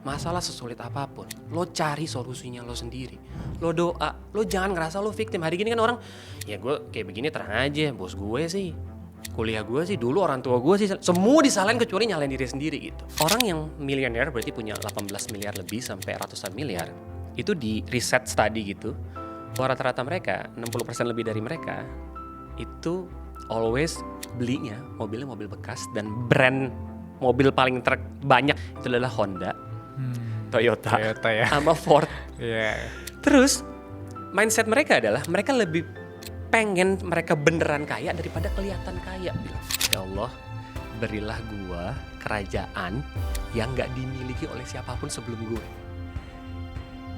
Masalah sesulit apapun, lo cari solusinya lo sendiri. Lo doa, lo jangan ngerasa lo victim. Hari gini kan orang, ya gue kayak begini terang aja, bos gue sih, kuliah gue sih, dulu orang tua gue sih, semua disalahin kecuali nyalain diri sendiri gitu. Orang yang miliuner berarti punya 18 miliar lebih sampai ratusan miliar, itu di riset study gitu, rata-rata mereka, 60% lebih dari mereka, itu always belinya mobilnya mobil bekas, dan brand mobil paling banyak itu adalah Honda, Toyota ya. sama Ford. Iya. Terus mindset mereka adalah mereka lebih pengen mereka beneran kaya daripada kelihatan kaya. Bilang, ya Allah, berilah gua kerajaan yang gak dimiliki oleh siapapun sebelum gue.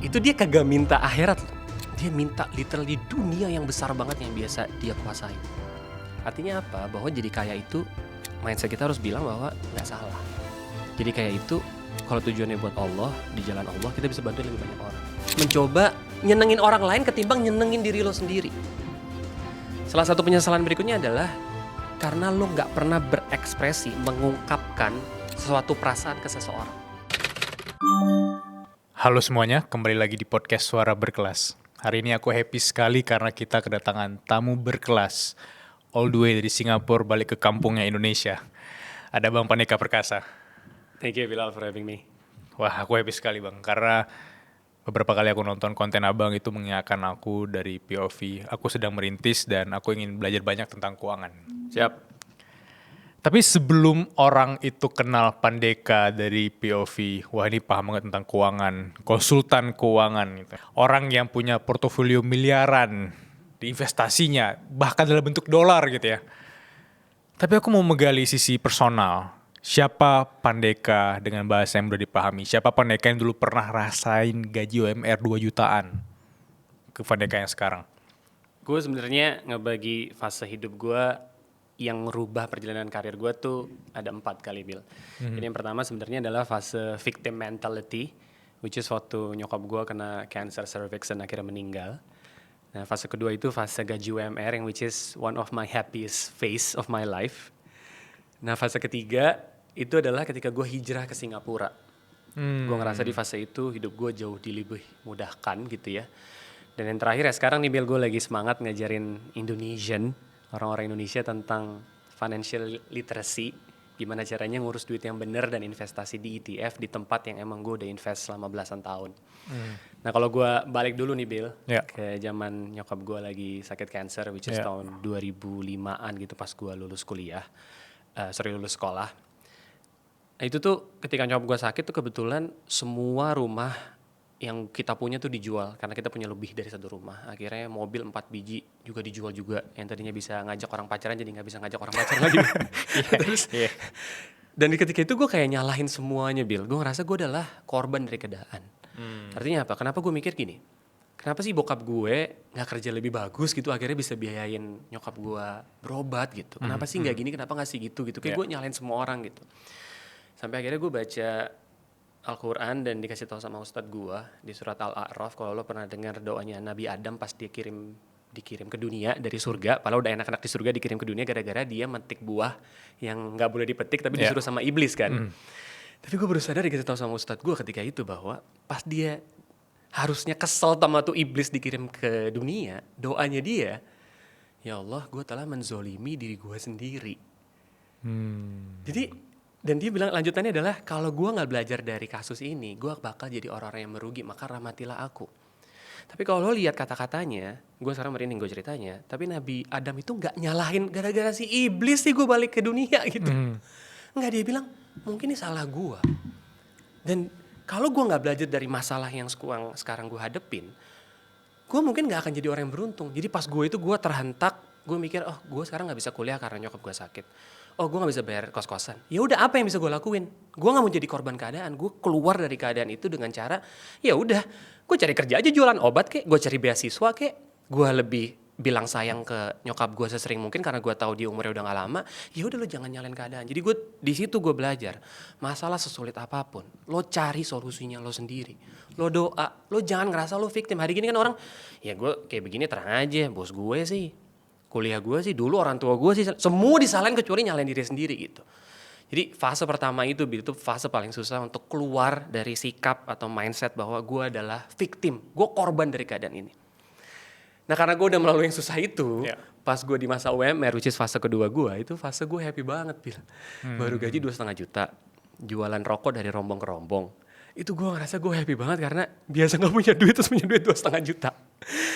Itu dia kagak minta akhirat loh. Dia minta literally dunia yang besar banget yang biasa dia kuasai. Artinya apa? Bahwa jadi kaya itu mindset kita harus bilang bahwa gak salah. Jadi kaya itu kalau tujuannya buat Allah, di jalan Allah, kita bisa bantu lebih banyak orang. Mencoba nyenengin orang lain ketimbang nyenengin diri lo sendiri. Salah satu penyesalan berikutnya adalah karena lo gak pernah berekspresi, mengungkapkan suatu perasaan ke seseorang. Halo semuanya, kembali lagi di podcast Suara Berkelas. Hari ini aku happy sekali karena kita kedatangan tamu berkelas. All the way dari Singapura balik ke kampungnya Indonesia. Ada Bang Pandeka Perkasa. Thank you Bilal for having me. Wah, aku happy sekali Bang, karena beberapa kali aku nonton konten Abang itu mengingatkan aku dari POV. Aku sedang merintis dan aku ingin belajar banyak tentang keuangan. Siap. Tapi sebelum orang itu kenal Pandeka dari POV, wah ini paham banget tentang keuangan, konsultan keuangan gitu. Orang yang punya portofolio miliaran di investasinya, bahkan dalam bentuk dolar gitu ya. Tapi aku mau menggali sisi personal. Siapa Pandeka dengan bahasa yang udah dipahami? Siapa Pandeka yang dulu pernah rasain gaji UMR 2 jutaan ke Pandeka yang sekarang? Gue sebenarnya ngebagi fase hidup gue yang merubah perjalanan karir gue tuh ada 4 kali, Bil. Jadi yang pertama sebenarnya adalah fase victim mentality, which is waktu nyokap gue kena cancer cervix dan akhirnya meninggal. Nah fase kedua itu fase gaji UMR yang which is one of my happiest phase of my life. Nah fase ketiga itu adalah ketika gue hijrah ke Singapura. Gue ngerasa di fase itu hidup gue jauh lebih mudahkan gitu ya. Dan yang terakhir ya sekarang nih Bill, gue lagi semangat ngajarin Indonesian, orang-orang Indonesia tentang financial literacy. Gimana caranya ngurus duit yang benar dan investasi di ETF di tempat yang emang gue udah invest selama belasan tahun. Nah kalau gue balik dulu nih Bill, ke zaman nyokap gue lagi sakit cancer, which is tahun 2005an gitu pas gue lulus kuliah. Lulus sekolah. Nah itu tuh ketika nyokap gue sakit tuh kebetulan semua rumah yang kita punya tuh dijual karena kita punya lebih dari satu rumah. Akhirnya mobil 4 biji juga dijual juga, yang tadinya bisa ngajak orang pacaran jadi nggak bisa ngajak orang pacaran lagi. Terus dan ketika itu gue kayak nyalahin semuanya, Bill. Gue ngerasa gue adalah korban dari keadaan. Artinya apa? Kenapa gue mikir gini? Kenapa sih bokap gue nggak kerja lebih bagus gitu akhirnya bisa biayain nyokap gue berobat gitu? Kenapa sih nggak gini? Kenapa nggak sih gitu? Kayak gue nyalahin semua orang gitu. Sampai akhirnya gue baca Al-Quran dan dikasih tahu sama ustadz gue di surat Al-A'raf, kalau lo pernah dengar doanya Nabi Adam pas dikirim ke dunia dari surga, padahal udah enak-enak di surga dikirim ke dunia gara-gara dia metik buah yang nggak boleh dipetik tapi disuruh sama iblis kan. Tapi gue baru sadar dikasih tahu sama ustadz gue ketika itu bahwa pas dia harusnya kesel sama tuh iblis dikirim ke dunia, doanya dia, ya Allah gue telah menzolimi diri gue sendiri. Jadi dan dia bilang lanjutannya adalah kalau gue gak belajar dari kasus ini, gue bakal jadi orang-orang yang merugi, maka rahmatilah aku. Tapi kalau lo lihat kata-katanya, gue sekarang merinding gue ceritanya, tapi Nabi Adam itu gak nyalahin gara-gara si iblis sih gue balik ke dunia gitu. Enggak, dia bilang mungkin ini salah gue. Dan kalau gue gak belajar dari masalah yang sekarang gue hadepin, gue mungkin gak akan jadi orang yang beruntung. Jadi pas gue terhentak, gue mikir, oh gue sekarang gak bisa kuliah karena nyokap gue sakit. Oh gue gak bisa bayar kos-kosan. Ya udah apa yang bisa gue lakuin? Gue gak mau jadi korban keadaan. Gue keluar dari keadaan itu dengan cara, ya udah gue cari kerja aja jualan obat kek, gue cari beasiswa kek. Gue lebih bilang sayang ke nyokap gue sesering mungkin karena gue tahu dia umurnya udah gak lama. Ya udah lo jangan nyalain keadaan. Jadi gue di situ gue belajar masalah sesulit apapun, lo cari solusinya lo sendiri. Lo doa, lo jangan ngerasa lo victim. Hari gini kan orang, ya gue kayak begini terang aja, bos gue sih, kuliah gue sih, dulu orang tua gue sih, semua disalahin kecuali nyalain diri sendiri gitu. Jadi fase pertama itu Bil, itu fase paling susah untuk keluar dari sikap atau mindset bahwa gue adalah victim, gue korban dari keadaan ini. Nah karena gue udah melalui yang susah itu, pas gue di masa UMR, which is fase kedua gue, itu fase gue happy banget Bil. Baru gaji 2,5 juta, jualan rokok dari rombong ke rombong. Itu gue ngerasa gue happy banget karena biasa gak punya duit terus punya duit 2,5 juta.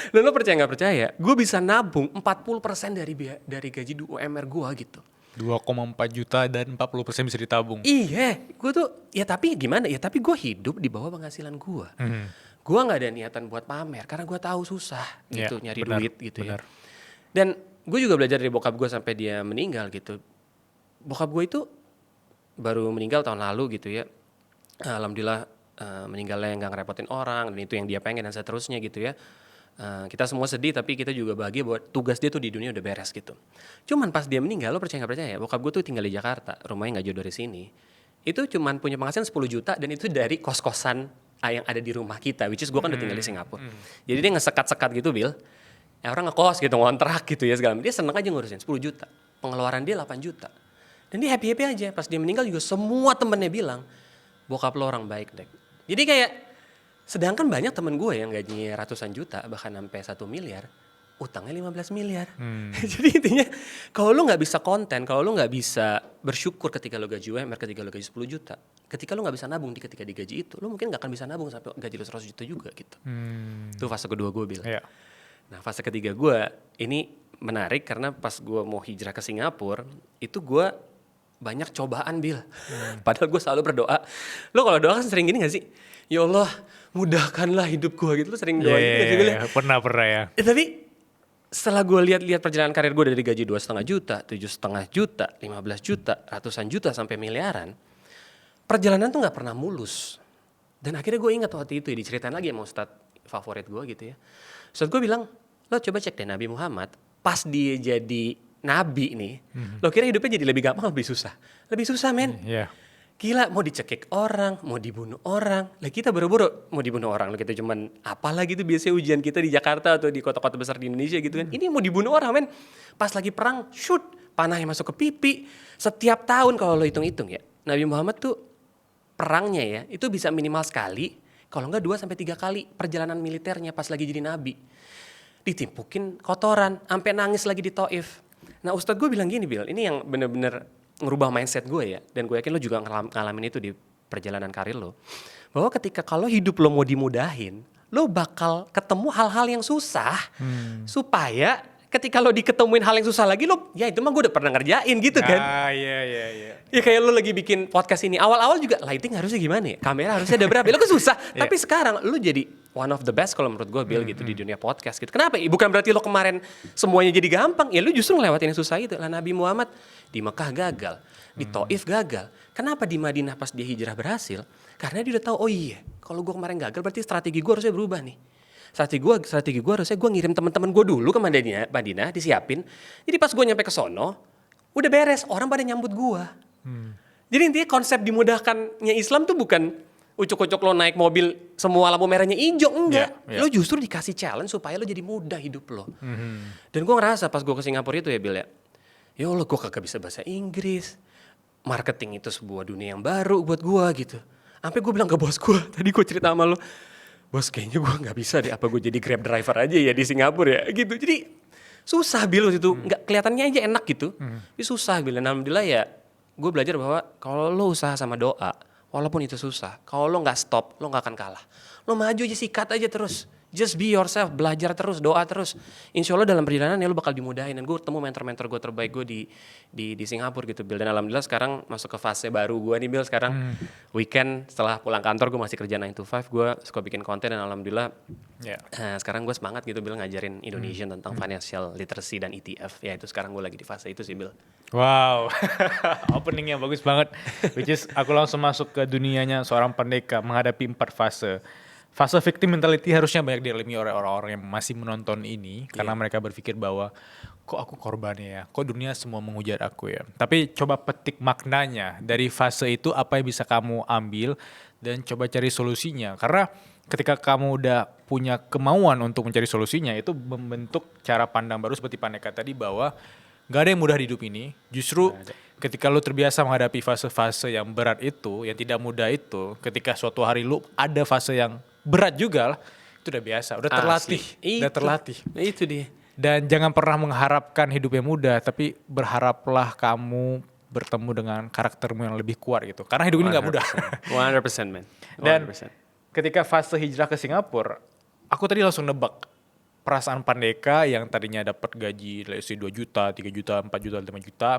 Dan lo percaya gak percaya, gue bisa nabung 40% dari gaji UMR gue gitu. 2,4 juta dan 40% bisa ditabung. Iya, gue tuh ya tapi gimana ya, tapi gue hidup di bawah penghasilan gue. Gue nggak ada niatan buat pamer karena gue tahu susah gitu nyari duit gitu ya. Dan gue juga belajar dari bokap gue sampai dia meninggal gitu. Bokap gue itu baru meninggal tahun lalu gitu ya. Alhamdulillah meninggalnya nggak ngerepotin orang dan itu yang dia pengen dan seterusnya gitu ya. Kita semua sedih tapi kita juga bahagia bahwa tugas dia tuh di dunia udah beres gitu. Cuman pas dia meninggal, lo percaya gak percaya, bokap gue tuh tinggal di Jakarta, rumahnya gak jauh dari sini. Itu cuman punya penghasilan 10 juta dan itu dari kos-kosan yang ada di rumah kita, which is gue kan udah tinggal di Singapura. Jadi dia ngesekat-sekat gitu Bil, ya orang ngekos gitu, ngontrak gitu ya segala. Dia seneng aja ngurusin 10 juta, pengeluaran dia 8 juta. Dan dia happy-happy aja, pas dia meninggal juga semua temennya bilang, bokap lo orang baik Dek. Jadi kayak sedangkan banyak temen gue yang gajinya ratusan juta bahkan sampai 1 miliar, utangnya 15 miliar. Jadi intinya kalau lu gak bisa konten, kalau lu gak bisa bersyukur ketika lu gaji UMR, ketika lu gaji 10 juta, ketika lu gak bisa nabung ketika digaji itu, lu mungkin gak akan bisa nabung sampai gaji lu 100 juta juga gitu. Itu fase kedua gue Bil. Nah fase ketiga gue ini menarik karena pas gue mau hijrah ke Singapura, itu gue banyak cobaan Bil. Padahal gue selalu berdoa. Lo kalau doa kan sering gini gak sih? Ya Allah mudahkanlah hidup gue gitu. Lo sering doa gitu gak sih Bil? Pernah ya. Tapi setelah gue lihat perjalanan karir gue dari gaji 2,5 juta, 7,5 juta, 15 juta, ratusan juta sampai miliaran. Perjalanan tuh gak pernah mulus. Dan akhirnya gue ingat waktu itu ya, diceritain lagi sama ustadz favorit gue gitu ya. Ustadz gue bilang, lo coba cek deh Nabi Muhammad. Pas dia jadi nabi nih, lo kira hidupnya jadi lebih gampang, lebih susah? Lebih susah men. Gila, mau dicekik orang, mau dibunuh orang. Lah kita buru-buru mau dibunuh orang. Lah kita cuman apalah gitu biasanya ujian kita di Jakarta atau di kota-kota besar di Indonesia gitu kan. Ini mau dibunuh orang men. Pas lagi perang, shoot, panahnya masuk ke pipi. Setiap tahun kalau lo hitung-hitung ya, Nabi Muhammad tuh perangnya ya, itu bisa minimal sekali, kalau enggak 2-3 kali perjalanan militernya pas lagi jadi nabi. Ditimpukin kotoran, sampai nangis lagi di Taif. Nah ustadz gue bilang gini Bil, ini yang bener-bener ngerubah mindset gue ya. Dan gue yakin lo juga ngalamin itu di perjalanan karir lo. Bahwa ketika kalau hidup lo mau dimudahin, lo bakal ketemu hal-hal yang susah. Supaya ketika lo diketemuin hal yang susah lagi, lo ya itu mah gue udah pernah ngerjain gitu kan. Iya. Ya kayak lo lagi bikin podcast ini, awal-awal juga lighting harusnya gimana ya? Kamera harusnya ada berapa? Lo kan susah. Tapi sekarang lo jadi one of the best kalau menurut gue Bill gitu di dunia podcast gitu. Kenapa? Bukan berarti lo kemarin semuanya jadi gampang. Ya lo justru ngelewatin yang susah itu. Lah Nabi Muhammad di Mekah gagal, di Taif gagal. Kenapa di Madinah pas dia hijrah berhasil? Karena dia udah tahu, oh iya, kalau gue kemarin gagal berarti strategi gue harusnya berubah nih. Strategi gue harusnya gue ngirim teman-teman gue dulu ke Madinah disiapin. Jadi pas gue nyampe ke sono, udah beres, orang pada nyambut gue. Jadi intinya konsep dimudahkannya Islam tuh bukan ucuk-ucuk lo naik mobil semua lampu merahnya hijau, enggak. Lo justru dikasih challenge supaya lo jadi mudah hidup lo. Dan gue ngerasa pas gue ke Singapura itu ya Bil ya Allah gue kagak bisa bahasa Inggris. Marketing itu sebuah dunia yang baru buat gue gitu. Sampai gue bilang ke bos gue, tadi gue cerita sama lo, bos kayaknya gue gak bisa deh, apa gue jadi Grab driver aja ya di Singapura ya gitu. Jadi susah Bil waktu itu, nggak kelihatannya aja enak gitu. Tapi susah Bil, dan alhamdulillah ya gue belajar bahwa kalau lo usaha sama doa, walaupun itu susah, kalau lo gak stop, lo gak akan kalah. Lo maju aja, sikat aja terus. Just be yourself, belajar terus, doa terus. Insya Allah dalam perjalanan ya lo bakal dimudahin. Dan gue ketemu mentor-mentor gue terbaik gue di Singapura gitu Bil. Dan alhamdulillah sekarang masuk ke fase baru gue nih Bil. Sekarang weekend setelah pulang kantor gue masih kerja 9 to 5. Gue suka bikin konten dan alhamdulillah sekarang gue semangat gitu Bil ngajarin Indonesian tentang financial literacy dan ETF. Ya itu sekarang gue lagi di fase itu sih Bil. Wow, openingnya bagus banget. Which is aku langsung masuk ke dunianya seorang pendeka menghadapi 4 fase. Fase victim mentality harusnya banyak dialami oleh orang-orang yang masih menonton ini. Karena mereka berpikir bahwa kok aku korbannya ya, kok dunia semua menghujat aku ya. Tapi coba petik maknanya dari fase itu, apa yang bisa kamu ambil dan coba cari solusinya. Karena ketika kamu udah punya kemauan untuk mencari solusinya, itu membentuk cara pandang baru seperti Pandeka tadi bahwa gak ada yang mudah di hidup ini. Justru ketika lu terbiasa menghadapi fase-fase yang berat itu, yang tidak mudah itu, ketika suatu hari lu ada fase yang berat juga lah, itu udah biasa, udah terlatih, udah terlatih. Itu dia. Dan jangan pernah mengharapkan hidup yang mudah, tapi berharaplah kamu bertemu dengan karaktermu yang lebih kuat gitu. Karena hidup ini nggak mudah. 100% man. 100%. Dan ketika fase hijrah ke Singapura, aku tadi langsung nebak perasaan Pandeka yang tadinya dapat gaji let's say 2 juta, 3 juta, 4 juta, 5 juta,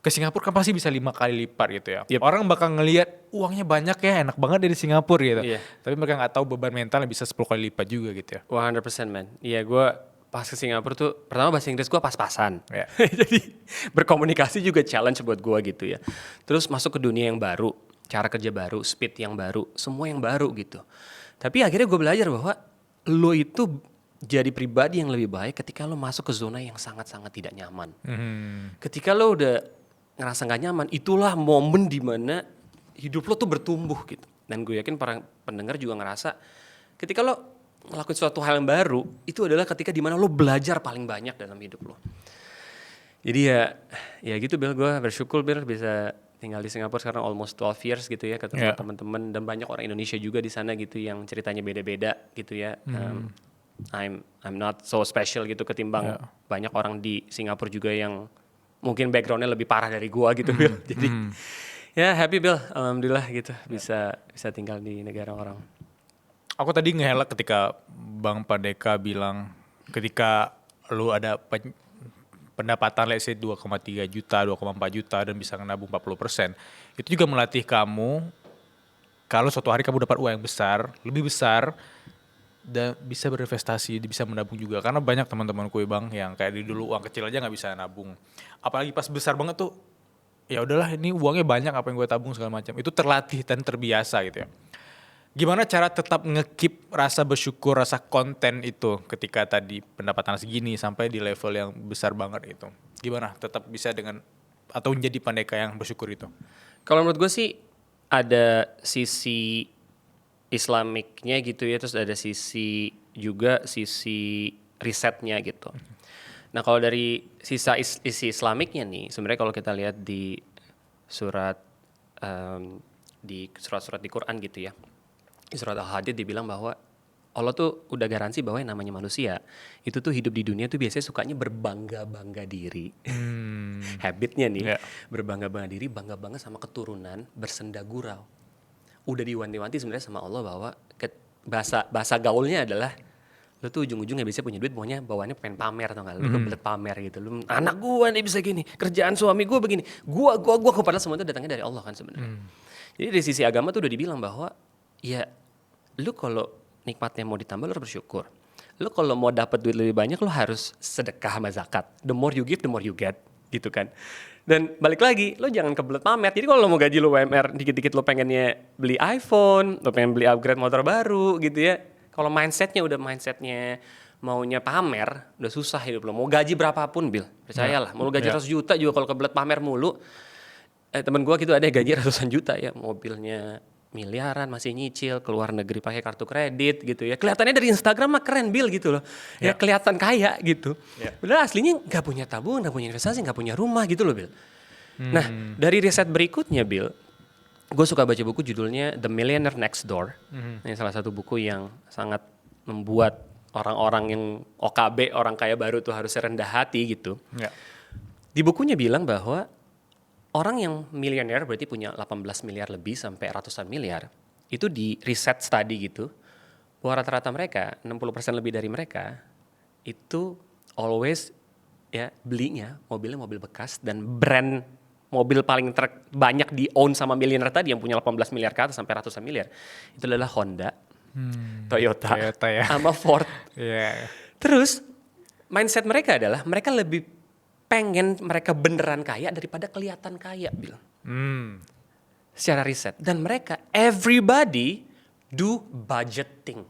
ke Singapura kan pasti bisa 5 kali lipat gitu ya. Yep. Orang bakal ngelihat uangnya banyak ya, enak banget dari Singapura gitu. Iya. Tapi mereka nggak tahu beban mentalnya bisa 10 kali lipat juga gitu ya. 100% man. Iya, gue pas ke Singapura tuh pertama bahasa Inggris gue pas-pasan. Ya. Jadi berkomunikasi juga challenge buat gue gitu ya. Terus masuk ke dunia yang baru, cara kerja baru, speed yang baru, semua yang baru gitu. Tapi akhirnya gue belajar bahwa lo itu jadi pribadi yang lebih baik ketika lo masuk ke zona yang sangat-sangat tidak nyaman. Ketika lo udah ngerasa gak nyaman, itulah momen dimana hidup lo tuh bertumbuh gitu. Dan gue yakin para pendengar juga ngerasa ketika lo ngelakuin suatu hal yang baru, itu adalah ketika dimana lo belajar paling banyak dalam hidup lo. Jadi ya gitu Bill, gue bersyukur Bill bisa tinggal di Singapura sekarang almost 12 years gitu ya, ketemu teman-teman dan banyak orang Indonesia juga di sana gitu yang ceritanya beda-beda gitu ya. I'm not so special gitu ketimbang banyak orang di Singapura juga yang mungkin backgroundnya lebih parah dari gua gitu Bill. Jadi ya happy Bill, alhamdulillah gitu bisa tinggal di negara orang. Aku tadi ngehelak ketika Bang Pandeka bilang ketika lu ada pendapatan let's say 2,3 juta, 2,4 juta dan bisa nabung 40%, itu juga melatih kamu kalau suatu hari kamu dapat uang yang besar, lebih besar, dan bisa berinvestasi, bisa menabung juga. Karena banyak teman-temanku Bang yang kayak di dulu uang kecil aja nggak bisa nabung. Apalagi pas besar banget tuh, ya udahlah ini uangnya banyak apa yang gue tabung segala macam. Itu terlatih dan terbiasa gitu ya. Gimana cara tetap nge-keep rasa bersyukur, rasa konten itu ketika tadi pendapatan segini sampai di level yang besar banget itu? Gimana tetap bisa dengan atau menjadi Pandeka yang bersyukur itu? Kalau menurut gue sih ada sisi Islamiknya gitu ya, terus ada sisi risetnya gitu. Nah kalau dari isi Islamiknya nih, sebenarnya kalau kita lihat di surat surat-surat di Quran gitu ya, di surat Al-Hadid dibilang bahwa Allah tuh udah garansi bahwa yang namanya manusia itu tuh hidup di dunia tuh biasanya sukanya berbangga-bangga diri. Habitnya nih, berbangga-bangga diri, bangga-bangga sama keturunan, bersenda gurau. Udah diwanti-wanti sebenarnya sama Allah bahwa bahasa gaulnya adalah lu tuh ujung-ujungnya biasanya punya duit, pokoknya bawaannya pengen pamer atau enggak, lu kebelet pamer gitu. Lu anak gua nih bisa gini, kerjaan suami gua begini. Gua padahal semua itu datangnya dari Allah kan sebenarnya. Jadi dari sisi agama tuh udah dibilang bahwa ya lu kalau nikmatnya mau ditambah lu harus bersyukur. Lu kalau mau dapat duit lebih banyak lu harus sedekah sama zakat. The more you give, the more you get gitu kan. Dan balik lagi, lo jangan kebelet pamer. Jadi kalau lo mau gaji lo UMR, dikit-dikit lo pengennya beli iPhone, lo pengen beli upgrade motor baru gitu ya. Kalau mindsetnya maunya pamer, udah susah hidup lo. Mau gaji berapapun, Bill, percayalah. Mau lo gaji 100 juta juga kalau kebelet pamer mulu. Temen gue gitu ada gaji ratusan juta ya, mobilnya miliaran masih nyicil, keluar negeri pakai kartu kredit gitu ya. Kelihatannya dari Instagram mah keren Bill gitu loh. Ya kelihatan kaya gitu. Padahal aslinya gak punya tabungan, gak punya investasi, gak punya rumah gitu loh Bill. Nah dari riset berikutnya Bill, gue suka baca buku judulnya The Millionaire Next Door. Ini salah satu buku yang sangat membuat orang-orang yang OKB, orang kaya baru tuh harus rendah hati gitu. Di bukunya bilang bahwa orang yang miliuner berarti punya 18 miliar lebih sampai ratusan miliar, itu di riset study gitu, bahwa rata-rata mereka, 60% lebih dari mereka, itu always ya belinya mobilnya mobil bekas dan brand mobil paling banyak di own sama miliuner tadi yang punya 18 miliar ke atas sampai ratusan miliar, itu adalah Honda, Toyota ya. Sama Ford. Terus mindset mereka adalah mereka lebih pengen mereka beneran kaya daripada kelihatan kaya, Bill. Secara riset. Dan mereka, everybody do budgeting.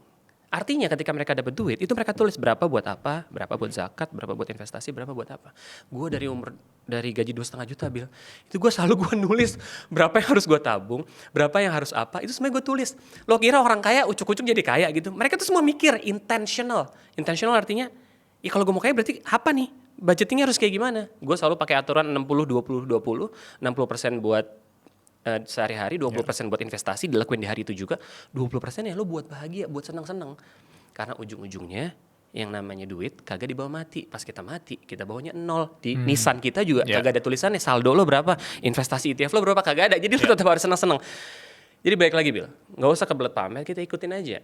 Artinya ketika mereka dapat duit, itu mereka tulis berapa buat apa, berapa buat zakat, berapa buat investasi, berapa buat apa. Gue dari gaji 2,5 juta, Bill. Itu gue selalu nulis berapa yang harus gue tabung, berapa yang harus apa. Itu semuanya gue tulis. Lo kira orang kaya ucuk-ucuk jadi kaya gitu. Mereka tuh semua mikir intentional. Intentional artinya, ya kalau gue mau kaya berarti apa nih? budgetingnya harus kayak gimana? Gue selalu pakai aturan 60-20-20, 60% buat sehari-hari, 20% buat investasi, dilakuin di hari itu juga, 20% ya lo buat bahagia, buat senang-senang. Karena ujung-ujungnya yang namanya duit kagak dibawa mati. Pas kita mati, kita bawanya 0. Di Nissan kita juga kagak ada tulisannya saldo lo berapa, investasi ETF lo berapa, kagak ada. Jadi lo tetap harus senang-senang. Jadi balik lagi Bil, gak usah kebelet pamer, kita ikutin aja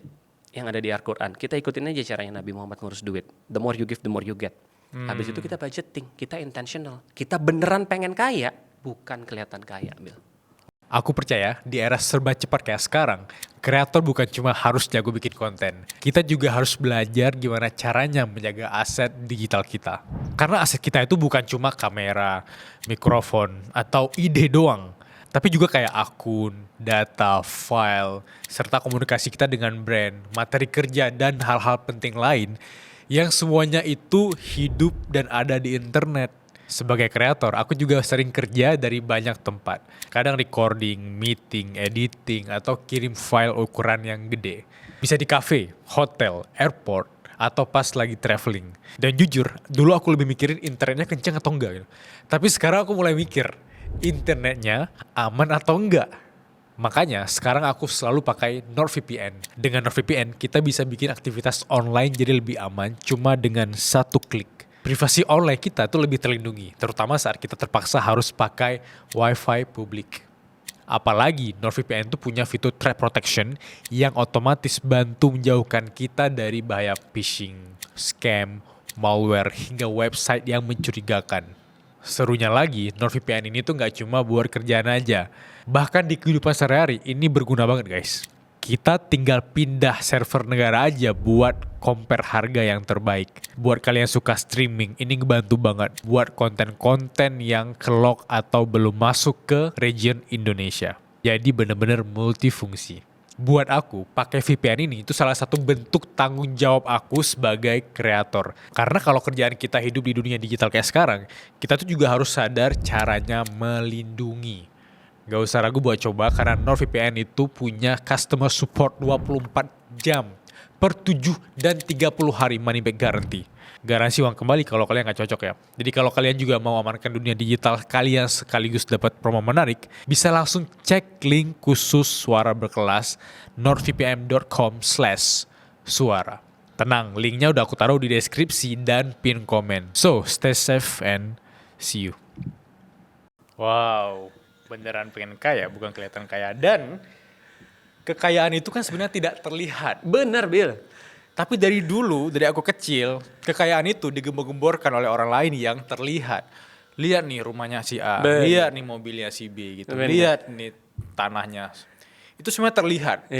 yang ada di Al-Quran. Kita ikutin aja caranya Nabi Muhammad ngurus duit. The more you give, the more you get. Habis itu kita budgeting, kita intentional. Kita beneran pengen kaya, bukan kelihatan kaya Bil. Aku percaya di era serba cepat kayak sekarang, kreator bukan cuma harus jago bikin konten. Kita juga harus belajar gimana caranya menjaga aset digital kita. Karena aset kita itu bukan cuma kamera, mikrofon, atau ide doang. Tapi juga kayak akun, data, file, serta komunikasi kita dengan brand, materi kerja, dan hal-hal penting lain yang semuanya itu hidup dan ada di internet. Sebagai kreator, aku juga sering kerja dari banyak tempat. Kadang recording, meeting, editing, atau kirim file ukuran yang gede. Bisa di cafe, hotel, airport, atau pas lagi traveling. Dan jujur, dulu aku lebih mikirin internetnya kenceng atau enggak gitu. Tapi sekarang aku mulai mikir, internetnya aman atau enggak. Makanya sekarang aku selalu pakai NordVPN. Dengan NordVPN kita bisa bikin aktivitas online jadi lebih aman cuma dengan satu klik. Privasi online kita tuh lebih terlindungi, terutama saat kita terpaksa harus pakai wifi publik. Apalagi NordVPN tuh punya fitur threat protection yang otomatis bantu menjauhkan kita dari bahaya phishing, scam, malware, hingga website yang mencurigakan. Serunya lagi, NordVPN ini tuh gak cuma buat kerjaan aja. Bahkan di kehidupan sehari-hari ini berguna banget guys. Kita tinggal pindah server negara aja buat compare harga yang terbaik. Buat kalian suka streaming, ini ngebantu banget. Buat konten-konten yang kelok atau belum masuk ke region Indonesia. Jadi bener-bener multifungsi. Buat aku, pakai VPN ini itu salah satu bentuk tanggung jawab aku sebagai kreator. Karena kalau kerjaan kita hidup di dunia digital kayak sekarang, kita tuh juga harus sadar caranya melindungi. Gak usah ragu buat coba karena NordVPN itu punya customer support 24 jam per 7 dan 30 hari money back guarantee. Garansi uang kembali kalau kalian gak cocok ya. Jadi kalau kalian juga mau amankan dunia digital kalian sekaligus dapat promo menarik, bisa langsung cek link khusus suara berkelas nordvpn.com/suara. Tenang, linknya udah aku taruh di deskripsi dan pin komen. So, stay safe and see you. Wow, beneran pengen kaya, bukan kelihatan kaya. Dan kekayaan itu kan sebenarnya tidak terlihat. Bener Bil. Tapi dari dulu, dari aku kecil, kekayaan itu digembor-gemborkan oleh orang lain yang terlihat. Lihat nih rumahnya si A, lihat nih mobilnya si B gitu. Lihat nih tanahnya. Itu semua terlihat.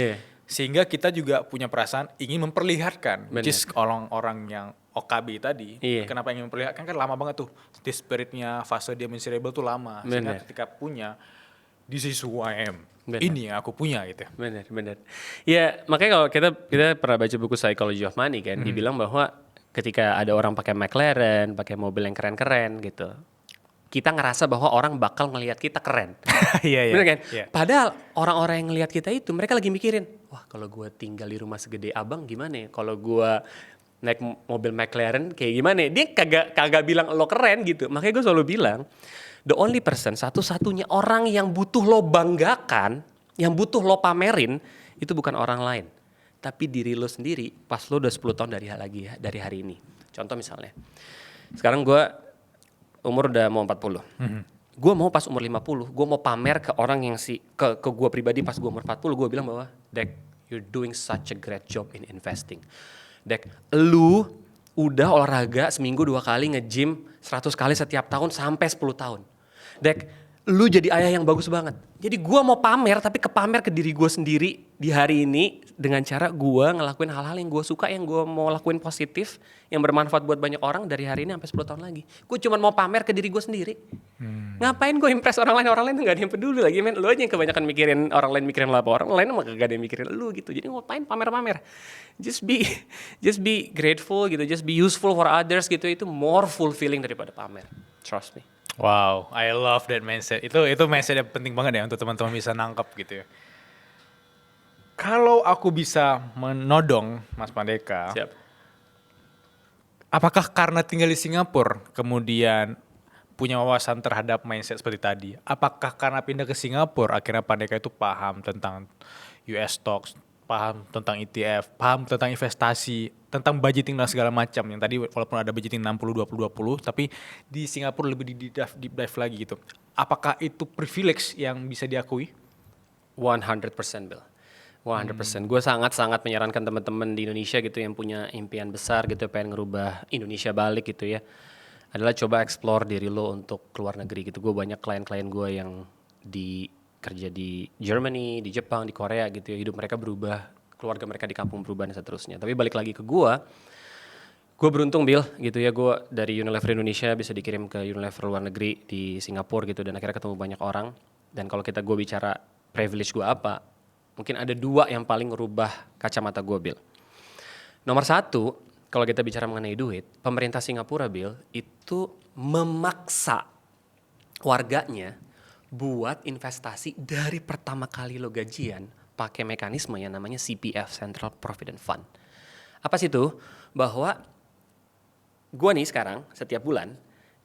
Sehingga kita juga punya perasaan ingin memperlihatkan. Just orang-orang yang OKB tadi, kenapa ingin memperlihatkan kan lama banget tuh. Spiritnya fase dia miserable tuh lama. Sehingga ketika punya, this is who I am. Ini yang aku punya gitu. Bener. Ya makanya kalau kita pernah baca buku Psychology of Money kan, dibilang bahwa ketika ada orang pakai McLaren, pakai mobil yang keren-keren gitu, kita ngerasa bahwa orang bakal ngelihat kita keren. Bener kan? Padahal orang-orang yang ngelihat kita itu mereka lagi mikirin, wah kalau gue tinggal di rumah segede abang gimana ya? Kalau gue naik mobil McLaren kayak gimana ya? Dia kagak bilang lo keren gitu. Makanya gue selalu bilang, the only person, satu-satunya orang yang butuh lo banggakan, yang butuh lo pamerin, itu bukan orang lain. Tapi diri lo sendiri pas lo udah 10 tahun dari hari ini. Contoh misalnya, sekarang gue umur udah mau 40. Gue mau pas umur 50, gue mau pamer ke orang yang ke gue pribadi pas gue umur 40, gue bilang bahwa, Dek, you're doing such a great job in investing. Dek, lu udah olahraga seminggu 2 kali, nge-gym 100 kali setiap tahun sampai 10 tahun. Dek, lu jadi ayah yang bagus banget. Jadi gue mau pamer, tapi kepamer ke diri gue sendiri di hari ini dengan cara gue ngelakuin hal-hal yang gue suka, yang gue mau lakuin positif, yang bermanfaat buat banyak orang dari hari ini sampai 10 tahun lagi. Gue cuma mau pamer ke diri gue sendiri. Ngapain gue impress orang lain tuh gak ada yang peduli lagi, men. Lu aja yang kebanyakan mikirin orang lain, mikirin lo apa, orang lain mah gak ada yang mikirin lu gitu. Jadi ngapain pamer-pamer? Just be grateful gitu, just be useful for others gitu. Itu more fulfilling daripada pamer. Trust me. Wow, I love that mindset. Itu mindset yang penting banget ya untuk teman-teman bisa nangkep gitu ya. Kalau aku bisa menodong Mas Pandeka, Siap. Apakah karena tinggal di Singapura kemudian punya wawasan terhadap mindset seperti tadi? Apakah karena pindah ke Singapura akhirnya Pandeka itu paham tentang US stocks, paham tentang ETF, paham tentang investasi, tentang budgeting dan segala macam yang tadi walaupun ada budgeting 60-20-20 tapi di Singapura lebih di deep dive lagi gitu. Apakah itu privilege yang bisa diakui? 100% Bill. 100%. Gue sangat-sangat menyarankan teman-teman di Indonesia gitu yang punya impian besar gitu, pengen ngerubah Indonesia balik gitu ya, adalah coba explore diri lo untuk keluar negeri gitu. Gue banyak klien-klien gue yang kerja di Germany, di Jepang, di Korea gitu ya, hidup mereka berubah, keluarga mereka di kampung berubah dan seterusnya. Tapi balik lagi ke gue beruntung Bill gitu ya, gue dari Unilever Indonesia bisa dikirim ke Unilever luar negeri di Singapura gitu, dan akhirnya ketemu banyak orang. Dan kalau gue bicara privilege gue apa, mungkin ada 2 yang paling ngerubah kacamata gue Bill. Nomor 1, kalau kita bicara mengenai duit, pemerintah Singapura Bill itu memaksa warganya buat investasi dari pertama kali lo gajian pakai mekanisme yang namanya CPF, Central Provident Fund. Apa sih itu? Bahwa gue nih sekarang setiap bulan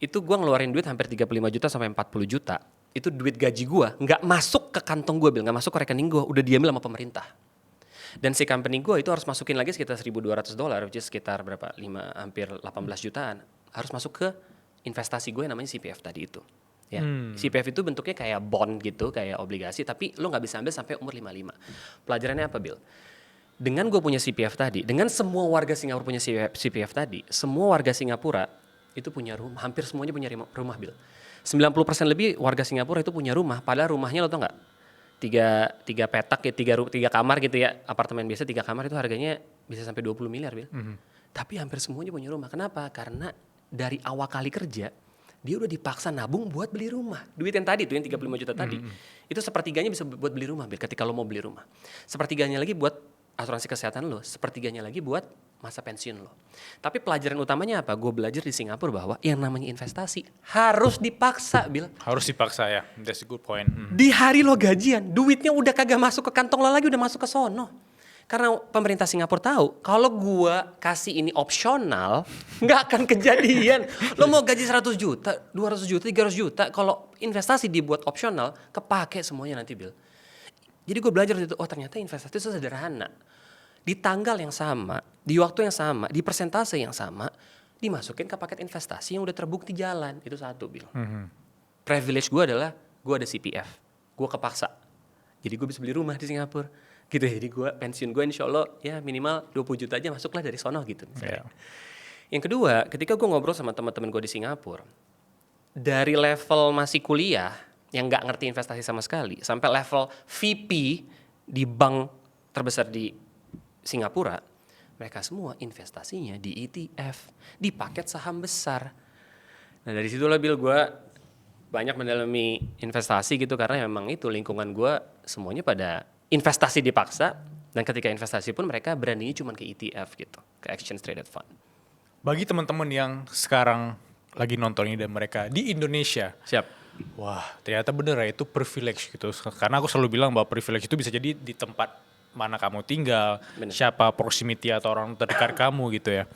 itu gue ngeluarin duit hampir 35 juta sampai 40 juta. Itu duit gaji gue nggak masuk ke kantong gue Bill, nggak masuk ke rekening gue, udah diambil sama pemerintah. Dan si company gue itu harus masukin lagi sekitar $1.200, which is sekitar berapa? Hampir 18 jutaan. Harus masuk ke investasi gue yang namanya CPF tadi itu. Ya. CPF itu bentuknya kayak bond gitu, kayak obligasi, tapi lo nggak bisa ambil sampai umur 55. Pelajarannya apa Bill? Dengan gue punya CPF tadi, dengan semua warga Singapura punya CPF tadi, semua warga Singapura itu punya rumah, hampir semuanya punya rumah Bill. 90% lebih warga Singapura itu punya rumah, padahal rumahnya lo tau nggak? Tiga petak ya, tiga kamar gitu ya, apartemen biasa 3 kamar itu harganya bisa sampai 20 miliar Bill. Tapi hampir semuanya punya rumah. Kenapa? Karena dari awal kali kerja dia udah dipaksa nabung buat beli rumah. Duit yang tadi tuh yang 35 juta tadi, itu sepertiganya bisa buat beli rumah Bill, ketika lo mau beli rumah. Sepertiganya lagi buat asuransi kesehatan lo, sepertiganya lagi buat masa pensiun lo. Tapi pelajaran utamanya apa? Gue belajar di Singapura bahwa yang namanya investasi harus dipaksa Bill. Harus dipaksa ya, that's a good point. Di hari lo gajian, duitnya udah kagak masuk ke kantong lo lagi, udah masuk ke sono. Karena pemerintah Singapura tahu kalau gua kasih ini opsional, nggak akan kejadian. Lo mau gaji 100 juta, 200 juta, 300 juta, kalau investasi dibuat opsional, kepake semuanya nanti Bill. Jadi gue belajar itu, oh ternyata investasi itu sederhana. Di tanggal yang sama, di waktu yang sama, di persentase yang sama, dimasukin ke paket investasi yang udah terbukti jalan. Itu satu Bill. Privilege gue adalah gue ada CPF, gue kepaksa. Jadi gue bisa beli rumah di Singapura. Gitu ya, jadi gue pensiun gue insya Allah ya minimal 20 juta aja masuklah dari sono gitu misalnya. Yang kedua, ketika gue ngobrol sama teman-teman gue di Singapura, dari level masih kuliah yang nggak ngerti investasi sama sekali sampai level VP di bank terbesar di Singapura, mereka semua investasinya di ETF, di paket saham besar. Nah dari situlah Bill gue banyak mendalami investasi gitu, karena memang itu lingkungan gue semuanya pada investasi dipaksa, dan ketika investasi pun mereka beraninya cuma ke ETF gitu, ke exchange traded fund. Bagi teman-teman yang sekarang lagi nonton ini dan mereka di Indonesia, Siap. wah ternyata bener ya itu privilege gitu. Karena aku selalu bilang bahwa privilege itu bisa jadi di tempat mana kamu tinggal, Bener. siapa proximity atau orang terdekat kamu gitu ya.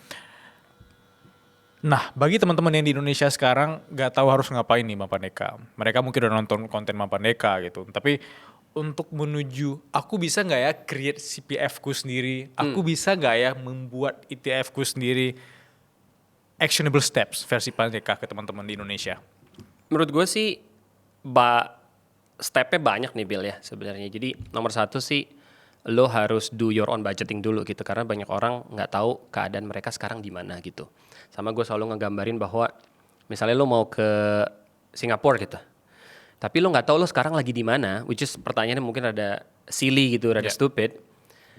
Nah, bagi teman-teman yang di Indonesia sekarang gak tahu harus ngapain nih Bang Pandeka. Mereka mungkin udah nonton konten Bang Pandeka gitu, tapi untuk menuju, aku bisa nggak ya create CPF-ku sendiri, aku bisa nggak ya membuat ETF-ku sendiri, actionable steps versi Pandeka ke teman-teman di Indonesia. Menurut gue sih stepnya banyak nih Bill ya sebenarnya. Jadi nomor 1 sih lo harus do your own budgeting dulu gitu, karena banyak orang nggak tahu keadaan mereka sekarang di mana gitu. Sama gue selalu ngegambarin bahwa misalnya lo mau ke Singapura gitu, tapi lo nggak tahu lo sekarang lagi di mana, which is pertanyaannya mungkin rada silly gitu, rada stupid.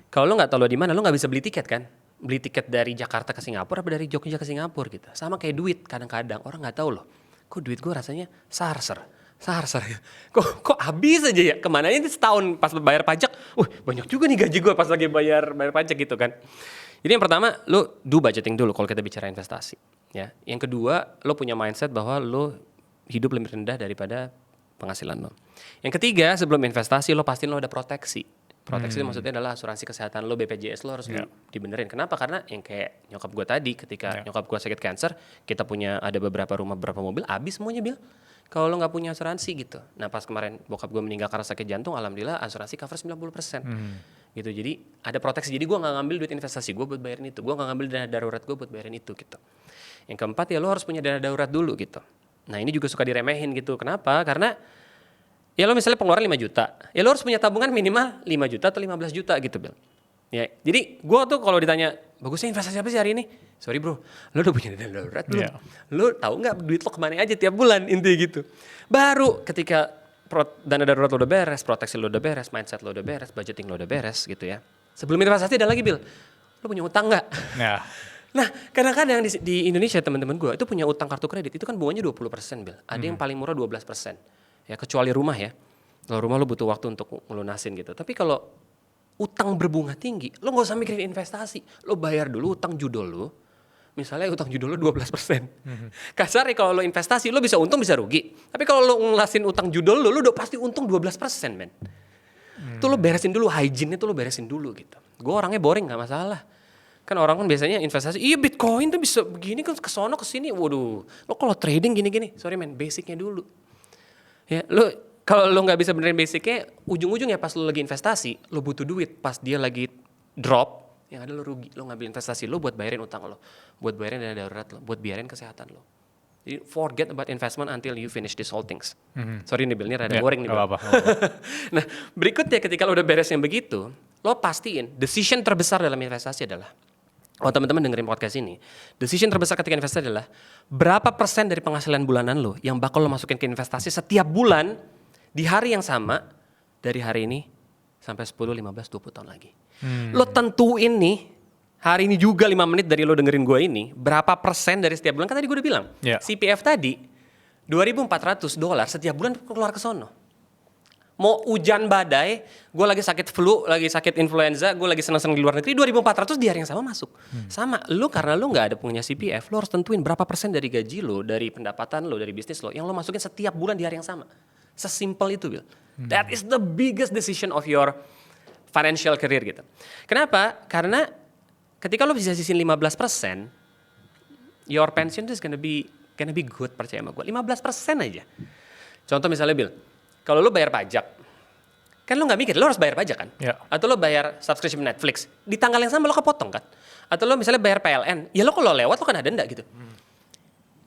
Kalau lo nggak tahu lo di mana, lo nggak bisa beli tiket kan? Beli tiket dari Jakarta ke Singapura apa dari Jogja ke Singapura gitu. Sama kayak duit, kadang-kadang orang nggak tahu loh. Kok duit gue rasanya sarser. Kok habis aja ya? Kemana ini setahun pas bayar pajak? Banyak juga nih gaji gue pas lagi bayar pajak gitu kan. Jadi yang pertama lo do budgeting dulu kalau kita bicara investasi. Ya. Yang kedua lo punya mindset bahwa lo hidup lebih rendah daripada penghasilan lo. Yang ketiga, sebelum investasi lo pastiin lo ada proteksi. Proteksi itu maksudnya adalah asuransi kesehatan lo, BPJS lo harus dibenerin. Kenapa? Karena yang kayak nyokap gue tadi, ketika nyokap gue sakit kanker, kita punya ada beberapa rumah, beberapa mobil, habis semuanya Bil. Kalau lo nggak punya asuransi gitu. Nah pas kemarin bokap gue meninggal karena sakit jantung, alhamdulillah asuransi cover 90%. Gitu, jadi ada proteksi. Jadi gue nggak ngambil duit investasi gue buat bayarin itu. Gue nggak ngambil dana darurat gue buat bayarin itu gitu. Yang keempat ya lo harus punya dana darurat dulu gitu. Nah ini juga suka diremehin gitu. Kenapa? Karena ya lo misalnya pengeluaran 5 juta, ya lo harus punya tabungan minimal 5 juta atau 15 juta gitu Bel. Ya, jadi gue tuh kalau ditanya, bagusnya investasi apa sih hari ini? Sorry bro, lo udah punya dana darurat belum? Lo tahu nggak duit lo kemana aja tiap bulan, intinya gitu. Baru ketika dana darurat lo udah beres, proteksi lo udah beres, mindset lo udah beres, budgeting lo udah beres gitu ya. Sebelum investasi ada lagi Bil, lo punya utang nggak? Ya. Nah, kadang-kadang di Indonesia teman-teman gue itu punya utang kartu kredit, itu kan bunganya 20% Bil. Ada yang paling murah 12%. Ya kecuali rumah ya. Kalau rumah lo butuh waktu untuk ngelunasin gitu. Tapi kalau utang berbunga tinggi, lo nggak usah mikirin investasi. Lo bayar dulu utang judul lo. Misalnya utang judul lo 12%. Kasar ya kalau lo investasi, lo bisa untung bisa rugi. Tapi kalau lo ngelasin utang judul lo udah pasti untung 12% men. Itu lo beresin dulu, hygiene-nya tuh lo beresin dulu gitu. Gue orangnya boring gak masalah. Kan orang kan biasanya investasi, iya Bitcoin tuh bisa begini kan kesono kesini. Waduh, lo kalau trading gini-gini, sorry men, basicnya dulu. Ya, lo kalau lo nggak bisa benerin basicnya, ujung-ujungnya pas lo lagi investasi, lo butuh duit. Pas dia lagi drop, yang ada lo rugi. Lo ngambil investasi lo buat bayarin utang lo, buat bayarin dana darurat lo, buat biarin kesehatan lo. Jadi forget about investment until you finish these whole things. Sorry nih Bill, ini rada boring nih Bill. Nah berikutnya ketika lo udah beres yang begitu, lo pastiin decision terbesar dalam investasi adalah, teman-teman dengerin podcast ini, decision terbesar ketika investasi adalah berapa persen dari penghasilan bulanan lo yang bakal lo masukin ke investasi setiap bulan di hari yang sama dari hari ini sampai 10, 15, 20 tahun lagi. Lo tentuin nih hari ini juga 5 menit dari lo dengerin gue ini, berapa persen dari setiap bulan, kan tadi gue udah bilang, CPF tadi $2.400 setiap bulan keluar ke sono. Mau hujan badai, gue lagi sakit flu, lagi sakit influenza, gue lagi senang-senang di luar negeri, 2.400 di hari yang sama masuk. Sama, lo karena lo gak ada punya CPF, lo harus tentuin berapa persen dari gaji lo, dari pendapatan lo, dari bisnis lo, yang lo masukin setiap bulan di hari yang sama. Sesimpel itu Bill. That is the biggest decision of your financial career gitu. Kenapa? Karena ketika lo bisa sisin 15%, your pension is gonna be good, percaya sama gue. 15% aja. Contoh misalnya Bill, kalau lo bayar pajak, kan lo gak mikir, lo harus bayar pajak kan? Atau lo bayar subscription Netflix, di tanggal yang sama lo kepotong kan? Atau lo misalnya bayar PLN, ya lo kalau lewat lo kan ada denda gitu.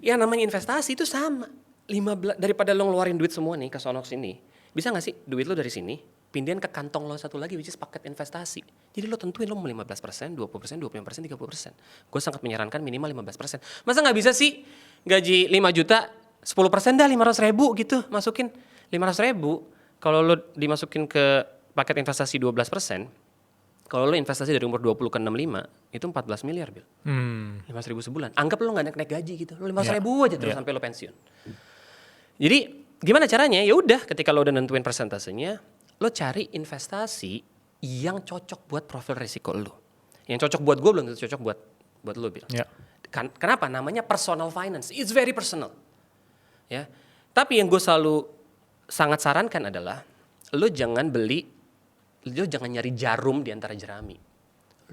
Ya namanya investasi itu sama. 15, daripada lo ngeluarin duit semua nih ke sono sini, bisa gak sih duit lo dari sini pindahin ke kantong lo satu lagi, which is paket investasi. Jadi lo tentuin lo mau 15%, 20%, 25%, 30%. Gue sangat menyarankan minimal 15%. Masa gak bisa sih gaji 5 juta, 10% dah 500 ribu gitu masukin. 500 ribu, kalau lo dimasukin ke paket investasi 12%, kalau lo investasi dari umur 20 ke 65, itu 14 miliar Bil. 500 ribu sebulan. Anggap lo gak naik gaji gitu, lo 500 ribu aja terus sampai lo pensiun. Jadi gimana caranya? Ya udah, ketika lo udah nentuin persentasenya, lo cari investasi yang cocok buat profil risiko lo. Yang cocok buat gue belum tentu cocok buat lo Bil. Kenapa? Namanya personal finance. It's very personal. Ya. Tapi yang gue selalu sangat sarankan adalah lo jangan nyari jarum di antara jerami.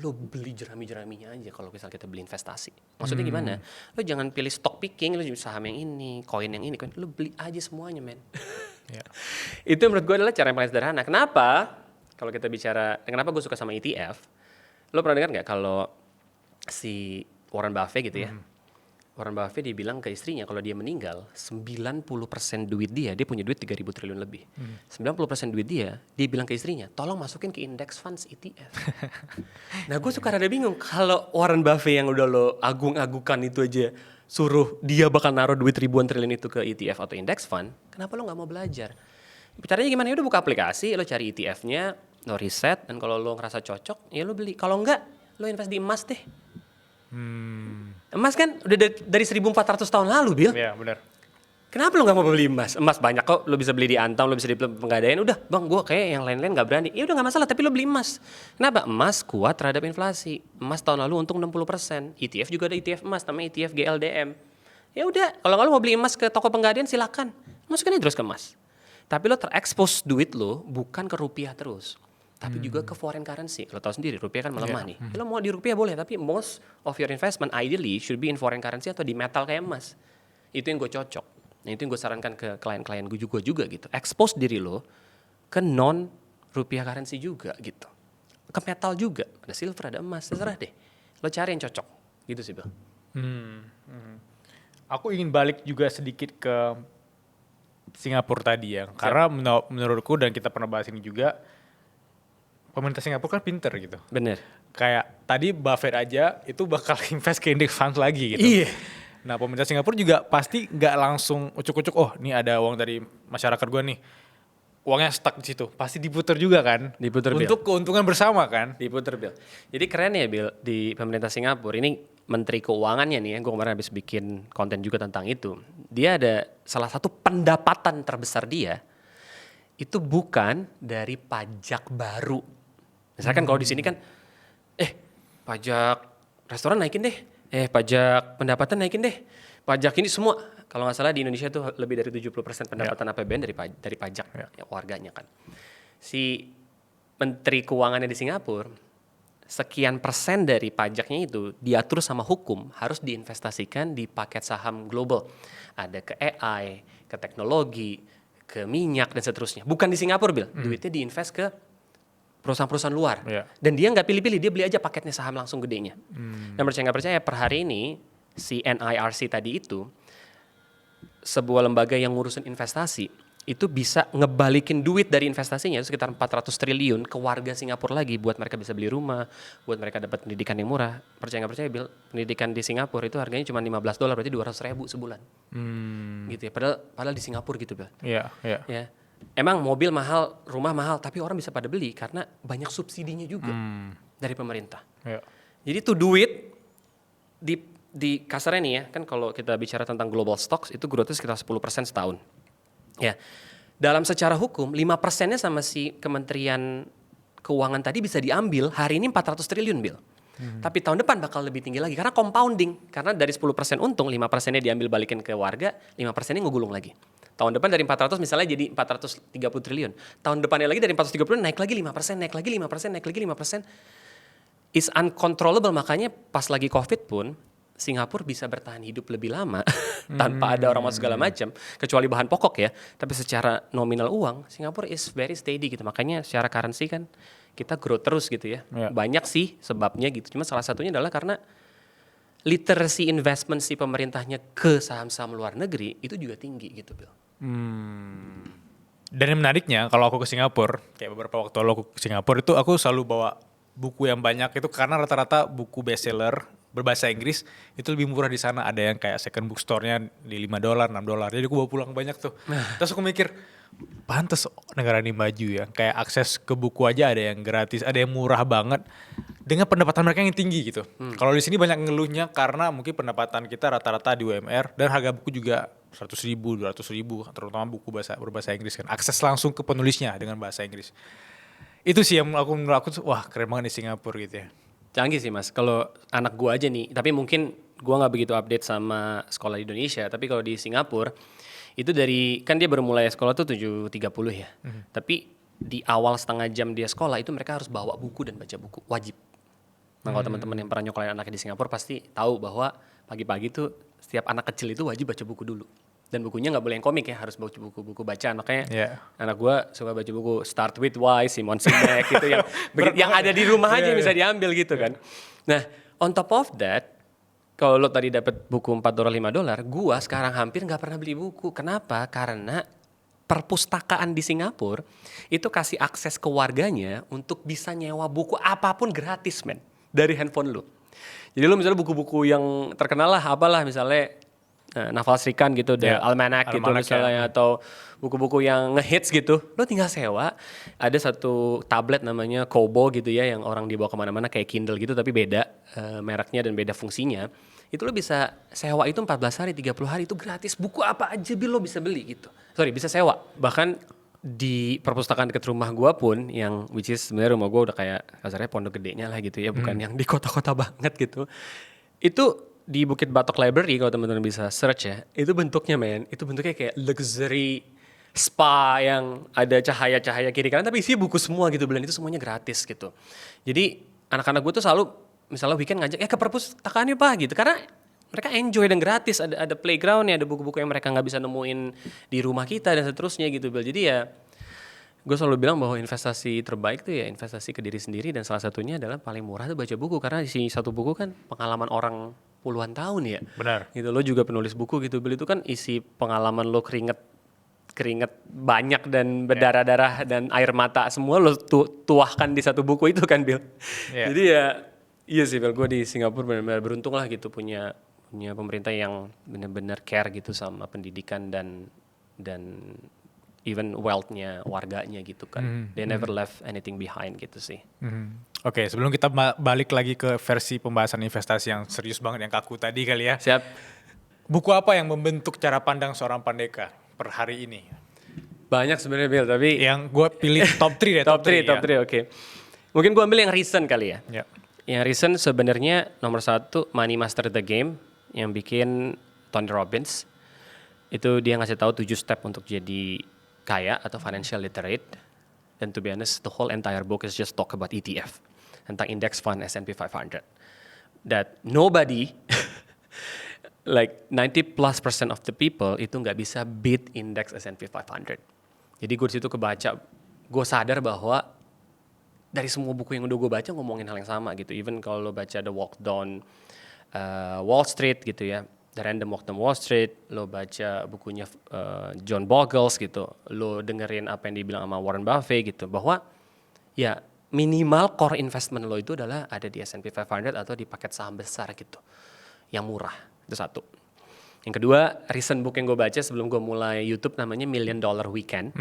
Lo beli jerami-jeraminya aja kalau misal kita beli investasi. Maksudnya gimana? Lo jangan pilih stock picking, lo saham yang ini, koin yang ini, lo beli aja semuanya men. Itu menurut gue adalah cara yang paling sederhana. Kenapa? Kalau kita bicara, kenapa gue suka sama ETF? Lo pernah dengar nggak kalau si Warren Buffett gitu ya? Warren Buffett dia bilang ke istrinya kalau dia meninggal 90% duit dia punya duit 3.000 triliun lebih. 90% duit dia bilang ke istrinya, tolong masukin ke index funds ETF. Nah gue suka rada bingung, kalau Warren Buffett yang udah lo agung-agungkan itu aja suruh dia bakal naruh duit ribuan triliun itu ke ETF atau index fund, kenapa lo gak mau belajar? Caranya gimana? Ya udah buka aplikasi, lo cari ETF-nya, lo riset, dan kalau lo ngerasa cocok, ya lo beli. Kalau enggak, lo invest di emas deh. Emas kan udah dari 1.400 tahun lalu, Bil. Iya, benar. Kenapa lo gak mau beli emas? Emas banyak kok, lo bisa beli di Antam, lo bisa di Pegadaian. Udah, bang, gue kayak yang lain-lain gak berani. Ya udah gak masalah, tapi lo beli emas. Kenapa? Emas kuat terhadap inflasi. Emas tahun lalu untung 60%. ETF juga ada ETF emas, namanya ETF GLDM. Ya udah, kalau lo mau beli emas ke toko Pegadaian silakan. Masukin aja terus ke emas. Tapi lo terekspos duit lo bukan ke rupiah terus, tapi juga ke foreign currency. Lo tahu sendiri rupiah kan melemah nih. Lo mau di rupiah boleh, tapi most of your investment ideally should be in foreign currency atau di metal kayak emas. Itu yang gue cocok. Nah itu yang gue sarankan ke klien-klien gue juga gitu. Expose diri lo ke non rupiah currency juga gitu. Ke metal juga, ada silver, ada emas, terserah deh. Lo cari yang cocok, gitu sih Bill. Aku ingin balik juga sedikit ke Singapura tadi ya, karena menurutku dan kita pernah bahas ini juga, pemerintah Singapura kan pinter gitu. Bener. Kayak tadi Buffett aja itu bakal invest ke index fund lagi gitu. Iya. Nah pemerintah Singapura juga pasti nggak langsung ucuk-ucuk, oh ini ada uang dari masyarakat gue nih, uangnya stuck di situ, pasti diputer juga kan? Diputer, untuk keuntungan bersama kan? Diputer Bill. Jadi keren ya Bill, di pemerintah Singapura ini Menteri Keuangannya nih ya, gue kemarin habis bikin konten juga tentang itu. Dia ada salah satu pendapatan terbesar dia itu bukan dari pajak baru. Misalkan kalau di sini kan, pajak restoran naikin deh, pajak pendapatan naikin deh, pajak ini semua. Kalau nggak salah di Indonesia tuh lebih dari 70% pendapatan APBN dari pajak ya, warganya kan. Si Menteri Keuangannya di Singapura, sekian persen dari pajaknya itu diatur sama hukum harus diinvestasikan di paket saham global. Ada ke AI, ke teknologi, ke minyak dan seterusnya. Bukan di Singapura, Bill. Duitnya diinvest ke perusahaan-perusahaan luar. Dan dia nggak pilih-pilih, dia beli aja paketnya saham langsung gedenya. Dan percaya nggak percaya, per hari ini si NIRC tadi itu, sebuah lembaga yang ngurusin investasi, itu bisa ngebalikin duit dari investasinya itu sekitar 400 triliun ke warga Singapura lagi buat mereka bisa beli rumah, buat mereka dapat pendidikan yang murah. Percaya nggak percaya, Bill, pendidikan di Singapura itu harganya cuma $15, berarti 200.000 sebulan. Gitu ya, padahal di Singapura gitu, Bill. Iya. Ya. Emang mobil mahal, rumah mahal, tapi orang bisa pada beli karena banyak subsidinya juga dari pemerintah. Iya. Jadi tuh duit di kasarnya nih ya, kan kalau kita bicara tentang global stocks itu growth-nya sekitar 10% setahun. Ya, dalam secara hukum 5%-nya sama si Kementerian Keuangan tadi bisa diambil hari ini 400 triliun, Bill. Tapi tahun depan bakal lebih tinggi lagi karena compounding. Karena dari 10% untung, 5%-nya diambil balikin ke warga, 5%-nya ngegulung lagi. Tahun depan dari 400 misalnya jadi 430 triliun. Tahun depannya lagi dari 430 naik lagi 5%, naik lagi 5%, naik lagi 5%. Is uncontrollable, makanya pas lagi Covid pun Singapura bisa bertahan hidup lebih lama tanpa ada orang masuk segala macam, kecuali bahan pokok ya. Tapi secara nominal uang, Singapura is very steady gitu. Makanya secara currency kan kita grow terus gitu ya. Banyak sih sebabnya gitu. Cuma salah satunya adalah karena literacy investment si pemerintahnya ke saham-saham luar negeri itu juga tinggi gitu, Bill. Dan yang menariknya kalau aku ke Singapura, kayak beberapa waktu lalu aku ke Singapura itu aku selalu bawa buku yang banyak itu karena rata-rata buku bestseller berbahasa Inggris itu lebih murah di sana. Ada yang kayak second bookstore-nya di $5, $6. Jadi aku bawa pulang banyak tuh. Terus aku mikir, pantes negara ini maju ya. Kayak akses ke buku aja ada yang gratis, ada yang murah banget dengan pendapatan mereka yang tinggi gitu. Kalau di sini banyak ngeluhnya karena mungkin pendapatan kita rata-rata di UMR dan harga buku juga 100.000, 200.000, terutama buku berbahasa Inggris kan. Akses langsung ke penulisnya dengan bahasa Inggris. Itu sih yang menurut aku wah keren banget di Singapura gitu ya. Canggih sih Mas, kalau anak gua aja nih, tapi mungkin gua nggak begitu update sama sekolah di Indonesia, tapi kalau di Singapura itu kan dia baru mulai sekolah tuh 7.30 ya, tapi di awal setengah jam dia sekolah itu mereka harus bawa buku dan baca buku, wajib. Nah kalau teman-teman yang pernah nyokolin anaknya di Singapura pasti tahu bahwa pagi-pagi tuh setiap anak kecil itu wajib baca buku dulu. Dan bukunya nggak boleh yang komik ya, harus baca buku-buku bacaan. Makanya anak gue suka baca buku Start With Why, Simon Sinek gitu yang ada di rumah aja bisa diambil gitu kan. Nah, on top of that, kalau lo tadi dapat buku $4, $5, gue sekarang hampir nggak pernah beli buku. Kenapa? Karena perpustakaan di Singapura itu kasih akses ke warganya untuk bisa nyewa buku apapun gratis, men, dari handphone lo. Jadi lo misalnya buku-buku yang terkenal lah, apalah misalnya Naval Srikan gitu, Almanac gitu misalnya, atau buku-buku yang ngehits gitu, lo tinggal sewa. Ada satu tablet namanya Kobo gitu ya, yang orang dibawa kemana-mana kayak Kindle gitu, tapi beda mereknya dan beda fungsinya. Itu lo bisa sewa itu 14 hari, 30 hari itu gratis. Buku apa aja lo bisa beli gitu. Bisa sewa. Bahkan di perpustakaan dekat rumah gue pun, yang which is sebenarnya rumah gue udah kayak kasarnya pondok gedenya lah gitu ya, bukan yang di kota-kota banget gitu. Itu di Bukit Batok Library, kalau teman-teman bisa search ya, itu bentuknya itu bentuknya kayak luxury spa yang ada cahaya-cahaya kiri kanan, tapi isi buku semua gitu, Bill. Itu semuanya gratis gitu. Jadi anak-anak gue tuh selalu misalnya weekend ngajak, ke perpustakaan yuk Pak gitu, karena mereka enjoy dan gratis, ada playgroundnya, ada buku-buku yang mereka nggak bisa nemuin di rumah kita dan seterusnya gitu, Bill. Jadi ya gue selalu bilang bahwa investasi terbaik tuh ya investasi ke diri sendiri, dan salah satunya adalah paling murah tuh baca buku, karena isi satu buku kan pengalaman orang puluhan tahun ya. Benar. Gitu, lo juga penulis buku gitu, Bill, itu kan isi pengalaman lo, keringet banyak dan berdarah-darah dan air mata semua lo tuahkan di satu buku itu kan, Bill. Jadi ya iya sih, Bill, gue di Singapura benar-benar beruntung lah gitu, punya pemerintah yang benar-benar care gitu sama pendidikan dan even wealth-nya warganya gitu kan. They never left anything behind gitu sih. Oke, sebelum kita balik lagi ke versi pembahasan investasi yang serius banget, yang kaku tadi kali ya. Siap. Buku apa yang membentuk cara pandang seorang Pandeka per hari ini? Banyak sebenarnya, Bill, tapi yang gue pilih top 3 deh. top 3, oke. Mungkin gue ambil yang recent kali ya. Yang recent sebenarnya nomor 1 Money Master the Game yang bikin Tony Robbins. Itu dia ngasih tahu 7 step untuk jadi kaya atau financial literate. Dan to be honest, the whole entire book is just talk about ETF, tentang index fund S&P 500. That nobody like 90+% of the people itu nggak bisa beat index S&P 500. Jadi gue disitu kebaca, gue sadar bahwa dari semua buku yang udah gue baca ngomongin hal yang sama gitu. Even kalau lo baca The Walk Down Wall Street gitu ya, The Random Walk Down Wall Street, lo baca bukunya John Boggles gitu, lo dengerin apa yang dibilang sama Warren Buffett gitu, bahwa ya minimal core investment lo itu adalah ada di S&P 500 atau di paket saham besar gitu, yang murah. Itu 1. Yang kedua, recent book yang gue baca sebelum gue mulai YouTube namanya $1 Million Weekend.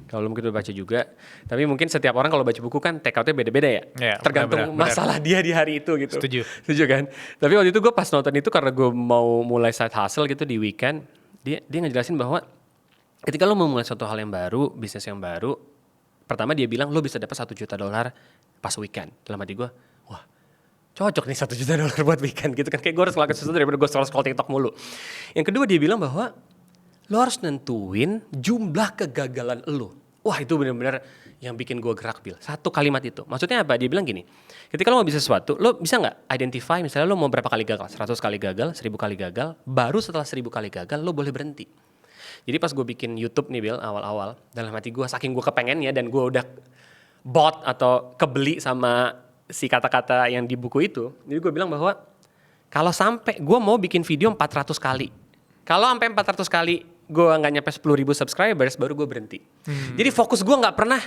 Kalau mungkin udah baca juga. Tapi mungkin setiap orang kalau baca buku kan take out-nya beda-beda ya. Tergantung masalah dia di hari itu gitu. Setuju kan? Tapi waktu itu gue pas nonton itu karena gue mau mulai side hustle gitu di weekend. Dia ngejelasin bahwa ketika lo mau mulai suatu hal yang baru, bisnis yang baru, pertama dia bilang lo bisa dapat $1 juta pas weekend. Dalam hati gue, wah, cocok nih $1 juta buat weekend gitu kan. Kayak gue harus ngelakuin sesuatu daripada gue scroll TikTok mulu. Yang kedua dia bilang bahwa lo harus nentuin jumlah kegagalan lo. Wah, itu benar-benar yang bikin gue gerak, Bill. 1 kalimat itu. Maksudnya apa? Dia bilang gini, ketika lo mau bisa sesuatu, lo bisa gak identify misalnya lo mau berapa kali gagal? 100 kali gagal, 1000 kali gagal, baru setelah 1000 kali gagal lo boleh berhenti. Jadi pas gue bikin YouTube nih, Bill, awal-awal, dalam hati gue saking gue kepengennya dan gue udah bought atau kebeli sama si kata-kata yang di buku itu. Jadi gue bilang bahwa kalau sampai gue mau bikin video 400 kali. Kalau sampai 400 kali gue nggak nyampe 10.000 subscribers, baru gue berhenti. Jadi fokus gue nggak pernah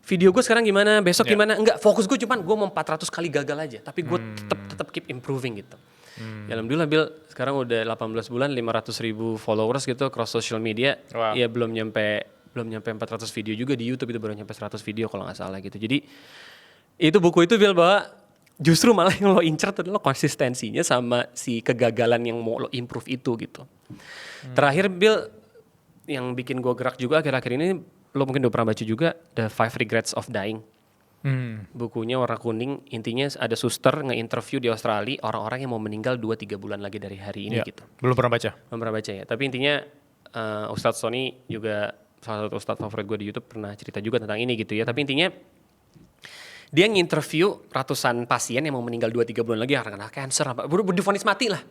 video gue sekarang gimana, besok gimana, enggak. Fokus gue cuman gue mau 400 kali gagal aja. Tapi gue tetap keep improving gitu. Ya alhamdulillah, Bill, sekarang udah 18 bulan 500.000 followers gitu cross social media. Wow. Ya belum nyampe 400 video juga di YouTube, itu baru nyampe 100 video kalau nggak salah gitu. Jadi itu buku itu, Bill, bahwa justru malah yang lo incer tuh lo konsistensinya sama si kegagalan yang mau lo improve itu gitu. Terakhir, Bill, yang bikin gue gerak juga akhir-akhir ini, lo mungkin udah pernah baca juga The 5 Regrets of Dying. Bukunya warna kuning, intinya ada suster nge-interview di Australia orang-orang yang mau meninggal 2-3 bulan lagi dari hari ini gitu. Belum pernah baca? Belum pernah baca ya, tapi intinya Ustadz Sony juga salah satu ustadz favorit gue di YouTube pernah cerita juga tentang ini gitu ya. Tapi intinya dia nginterview ratusan pasien yang mau meninggal 2-3 bulan lagi karena cancer apa, udah divonis mati lah.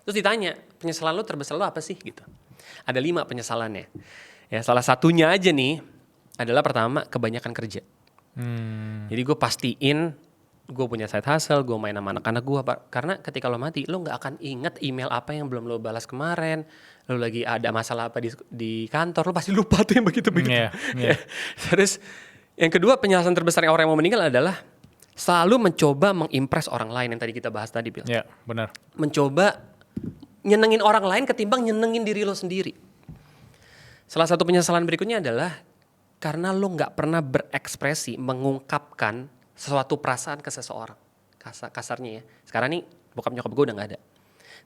Terus ditanya, penyesalan lo terbesar lo apa sih gitu. Ada 5 penyesalannya. Ya, salah satunya aja nih adalah pertama, kebanyakan kerja. Jadi gue pastiin gue punya side hustle, gue main sama anak-anak gue, karena ketika lo mati lo nggak akan inget email apa yang belum lo balas kemarin, lo lagi ada masalah apa di kantor, lo pasti lupa tuh yang begitu-begitu. Terus yang kedua, penyelesaian terbesar yang orang yang mau meninggal adalah selalu mencoba mengimpress orang lain yang tadi kita bahas tadi, Bill. Iya, benar. Mencoba nyenengin orang lain ketimbang nyenengin diri lo sendiri. Salah satu penyesalan berikutnya adalah karena lo nggak pernah berekspresi, mengungkapkan sesuatu perasaan ke seseorang. Kasarnya ya. Sekarang nih bokap nyokap gue udah nggak ada.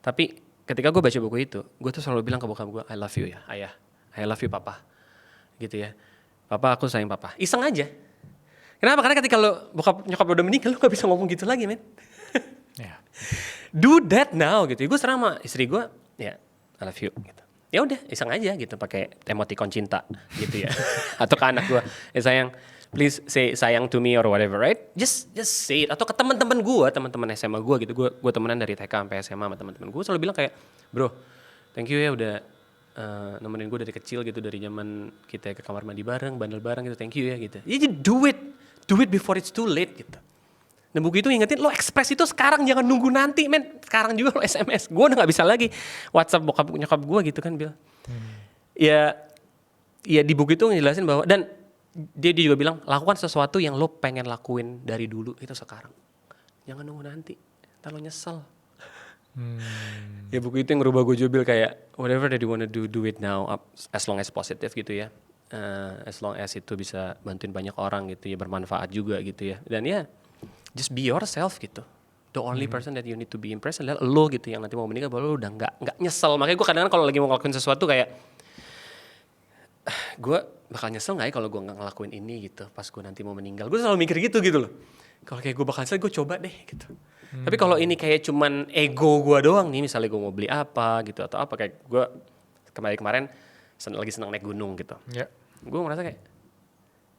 Tapi ketika gue baca buku itu, gue tuh selalu bilang ke bokap gue, I love you ya, ayah. I love you papa. Gitu ya. Papa, aku sayang papa. Iseng aja. Kenapa? Karena ketika lo bokap nyokap udah meninggal, lo gak bisa ngomong gitu lagi, men. Do that now gitu. Gue serama istri gue, ya I love you gitu. ya udah iseng aja gitu pakai emoticon cinta gitu ya. Atau ke anak gue, sayang, please say sayang to me or whatever, right? Just say it. Atau ke teman-teman gue, teman-teman SMA gue gitu. Gue temenan dari TK sampai SMA sama teman-teman gue selalu bilang kayak, bro, thank you ya udah nemenin gue dari kecil gitu, dari zaman kita ke kamar mandi bareng, bandel bareng gitu, thank you ya gitu. Ya do it before it's too late gitu. Dan buku itu ingetin lo express itu sekarang, jangan nunggu nanti men. Sekarang juga lo SMS. Gue udah gak bisa lagi WhatsApp bokap nyokap gue gitu kan Bill. Ya di buku itu ngejelasin bahwa, dan dia juga bilang lakukan sesuatu yang lo pengen lakuin dari dulu itu sekarang. Jangan nunggu nanti, ntar lo nyesel. Ya buku itu yang ngerubah gue juga Bill, kayak whatever that you wanna do it now as long as positive gitu ya. As long as itu bisa bantuin banyak orang gitu ya, bermanfaat juga gitu ya. Dan ya just be yourself gitu. The only person that you need to be impressed adalah lo gitu, yang nanti mau menikah bahwa lo udah nggak nyesel. Makanya gue kadang-kadang kalau lagi mau ngelakuin sesuatu kayak gue bakal nyesel nggak ya kalau gue nggak ngelakuin ini gitu pas gue nanti mau meninggal. Gue selalu mikir gitu loh. Kalau kayak gue bakal nyesel, gue coba deh gitu. Tapi kalau ini kayak cuman ego gue doang nih, misalnya gue mau beli apa gitu atau apa, kayak gue kemarin lagi senang naik gunung gitu. Gue merasa kayak,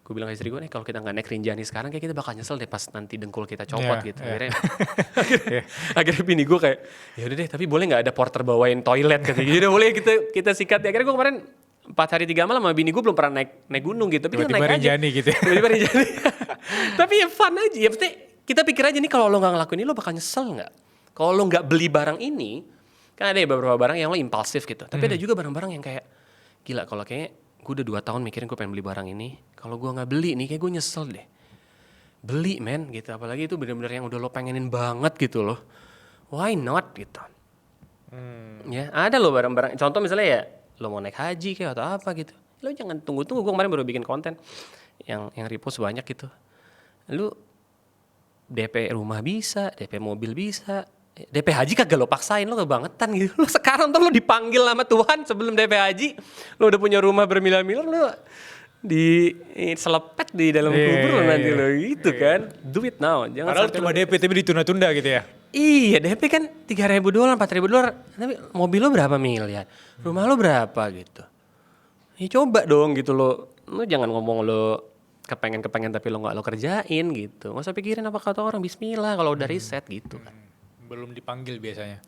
gue bilang ke istri gue nih, kalau kita nggak naik Rinjani sekarang kayak kita bakal nyesel deh pas nanti dengkul kita copot gitu. Akhirnya bini gue kayak, ya udah deh, tapi boleh nggak ada porter bawain toilet gitu. Jadi udah boleh kita sikat ya. Akhirnya gue kemarin 4 hari 3 malam sama bini gue belum pernah naik gunung gitu. Tapi kita naik Rinjani aja. gitu. Tiba-tiba Rinjani. Tapi ya fun aja. Ya pasti kita pikir aja nih, kalau lo nggak ngelakuin ini lo bakal nyesel nggak? Kalau lo nggak beli barang ini, kan ada ya beberapa barang yang lo impulsif gitu. Tapi ada juga barang-barang yang kayak, gila kalau kayaknya gue udah 2 tahun mikirin gue pengen beli barang ini. Kalau gue nggak beli nih kayak gue nyesel deh. Beli men gitu, apalagi itu benar-benar yang udah lo pengenin banget gitu loh. Why not gitu. Ya ada lo barang-barang. Contoh misalnya ya lo mau naik haji kayak atau apa gitu. Lo jangan tunggu-tunggu. Gue kemarin baru bikin konten yang repost banyak gitu. Lo DP rumah bisa, DP mobil bisa. DP haji kagak lo paksain, lo kebangetan gitu. Lo sekarang tuh lo dipanggil sama Tuhan sebelum DP haji. Lo udah punya rumah bermiliar-miliar, lo selepet di dalam kubur lo nanti lo gitu kan. Do it now. Jangan Padahal cuma DP tapi ditunda-tunda gitu ya. Iya, DP kan $3.000, $4.000, tapi mobil lo berapa miliar? Rumah lo berapa gitu. Ya coba dong gitu lo jangan ngomong lo kepengen tapi lo gak lo kerjain gitu. Gak usah pikirin apa kata orang, bismillah kalau udah riset gitu kan. Belum dipanggil biasanya.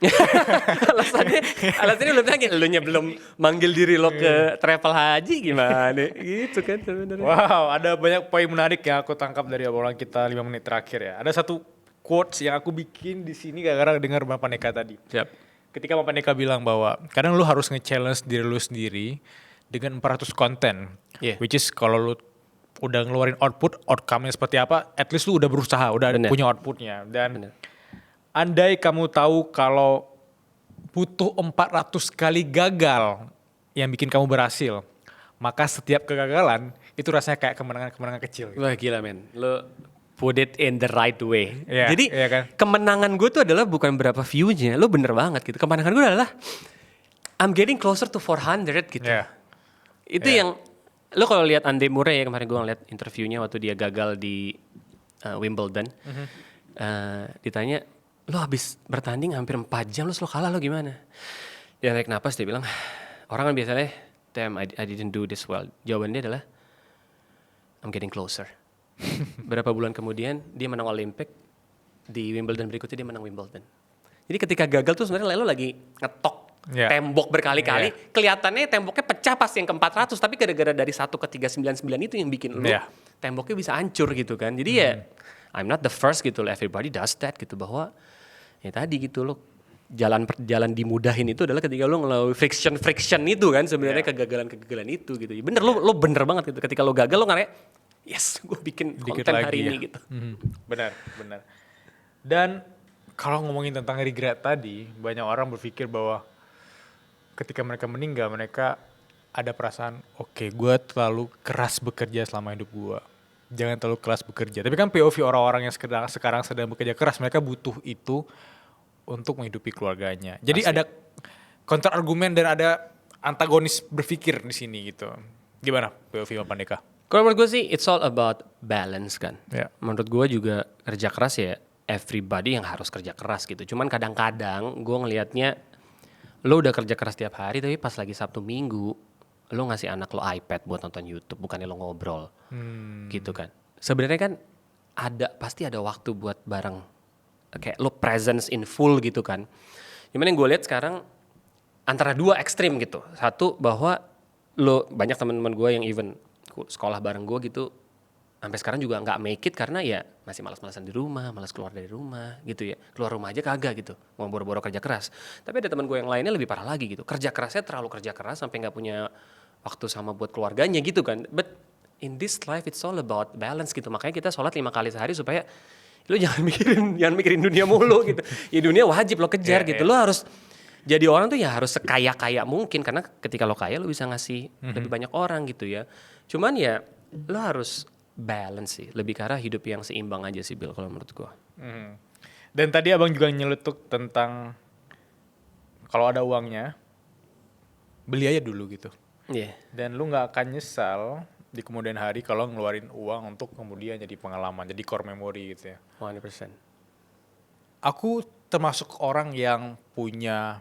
Alasannya belum dipanggil, elunya belum manggil diri lo ke travel haji gimana gitu kan sebenarnya. Wow, ada banyak poin menarik yang aku tangkap dari obrolan kita 5 menit terakhir ya. Ada satu quotes yang aku bikin di sini gara-gara dengar Bapak Neka tadi. Siap. Ketika Bapak Neka bilang bahwa kadang lu harus nge-challenge diri lu sendiri dengan 400 konten. Which is kalau lu udah ngeluarin outcome-nya seperti apa, at least lu udah berusaha, udah punya outputnya. Dan andai kamu tahu kalau butuh 400 kali gagal yang bikin kamu berhasil, maka setiap kegagalan itu rasanya kayak kemenangan-kemenangan kecil. Wah gila men, lo put it in the right way. Yeah, jadi kan? Kemenangan gue tuh adalah bukan berapa view-nya, lo bener banget gitu. Kemenangan gue adalah I'm getting closer to 400 gitu. Itu yang, lo kalau lihat Andy Murray ya, kemarin gue ngeliat interviewnya waktu dia gagal di Wimbledon. Ditanya, lo habis bertanding hampir 4 jam, lo selalu kalah, lo gimana? Dia narik napas, dia bilang, orang kan biasanya, damn I didn't do this well. Jawabannya adalah, I'm getting closer. Berapa bulan kemudian, dia menang Olympic, di Wimbledon berikutnya dia menang Wimbledon. Jadi ketika gagal tuh sebenarnya lo lagi ngetok tembok berkali-kali, kelihatannya temboknya pecah pas yang ke-400, tapi gara-gara dari 1 ke 399 itu yang bikin lo temboknya bisa hancur gitu kan. Jadi ya, I'm not the first gitu, everybody does that gitu, bahwa ya tadi gitu lo jalan dimudahin itu adalah ketika lo ngelalui friction itu kan sebenarnya kegagalan itu gitu. Bener lo bener banget gitu, ketika lo gagal lo ngarep yes gue bikin konten hari ini gitu. Benar. Dan kalau ngomongin tentang regret tadi, banyak orang berpikir bahwa ketika mereka meninggal mereka ada perasaan oke, gue terlalu keras bekerja selama hidup gue. Jangan terlalu keras bekerja. Tapi kan POV orang-orang yang sekarang sedang bekerja keras, mereka butuh itu untuk menghidupi keluarganya. Jadi ada counter argumen dan ada antagonis berpikir di sini gitu. Gimana POV Bapak Neka? Kalau menurut gue sih it's all about balance kan. Menurut gue juga kerja keras ya everybody yang harus kerja keras gitu. Cuman kadang-kadang gue ngelihatnya lo udah kerja keras tiap hari tapi pas lagi Sabtu Minggu lo ngasih anak lo iPad buat nonton YouTube, bukannya lo ngobrol. Gitu kan. Sebenarnya kan pasti ada waktu buat bareng, kayak lo presence in full gitu kan. Cuman yang gue lihat sekarang antara dua ekstrim gitu. Satu, bahwa lo banyak teman-teman gue yang even sekolah bareng gue gitu sampai sekarang juga nggak make it karena ya masih malas-malasan di rumah, malas keluar dari rumah gitu ya. Keluar rumah aja kagak gitu, mau boro-boro kerja keras. Tapi ada teman gue yang lainnya lebih parah lagi gitu. Kerja kerasnya terlalu kerja keras sampai nggak punya waktu sama buat keluarganya gitu kan. But in this life it's all about balance gitu. Makanya kita sholat 5 kali sehari supaya lu jangan mikirin dunia mulu gitu. Ya dunia wajib lo kejar gitu. Lo harus jadi orang tuh ya harus sekaya-kaya mungkin, karena ketika lo kaya lo bisa ngasih lebih banyak orang gitu ya. Cuman ya lo harus balance sih, lebih ke arah hidup yang seimbang aja sih Bill kalau menurut gua. Dan tadi abang juga nyeletuk tentang kalau ada uangnya beli aja dulu gitu. Iya. Dan lu nggak akan nyesal di kemudian hari kalau ngeluarin uang untuk kemudian jadi pengalaman, jadi core memory gitu ya. 100%. Aku termasuk orang yang punya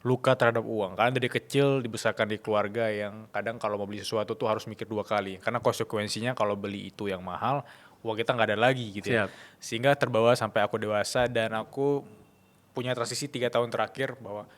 luka terhadap uang. Karena dari kecil dibesarkan di keluarga yang kadang kalau mau beli sesuatu tuh harus mikir 2 kali. Karena konsekuensinya kalau beli itu yang mahal, uang kita nggak ada lagi gitu ya. Siap. Sehingga terbawa sampai aku dewasa dan aku punya transisi 3 tahun terakhir bahwa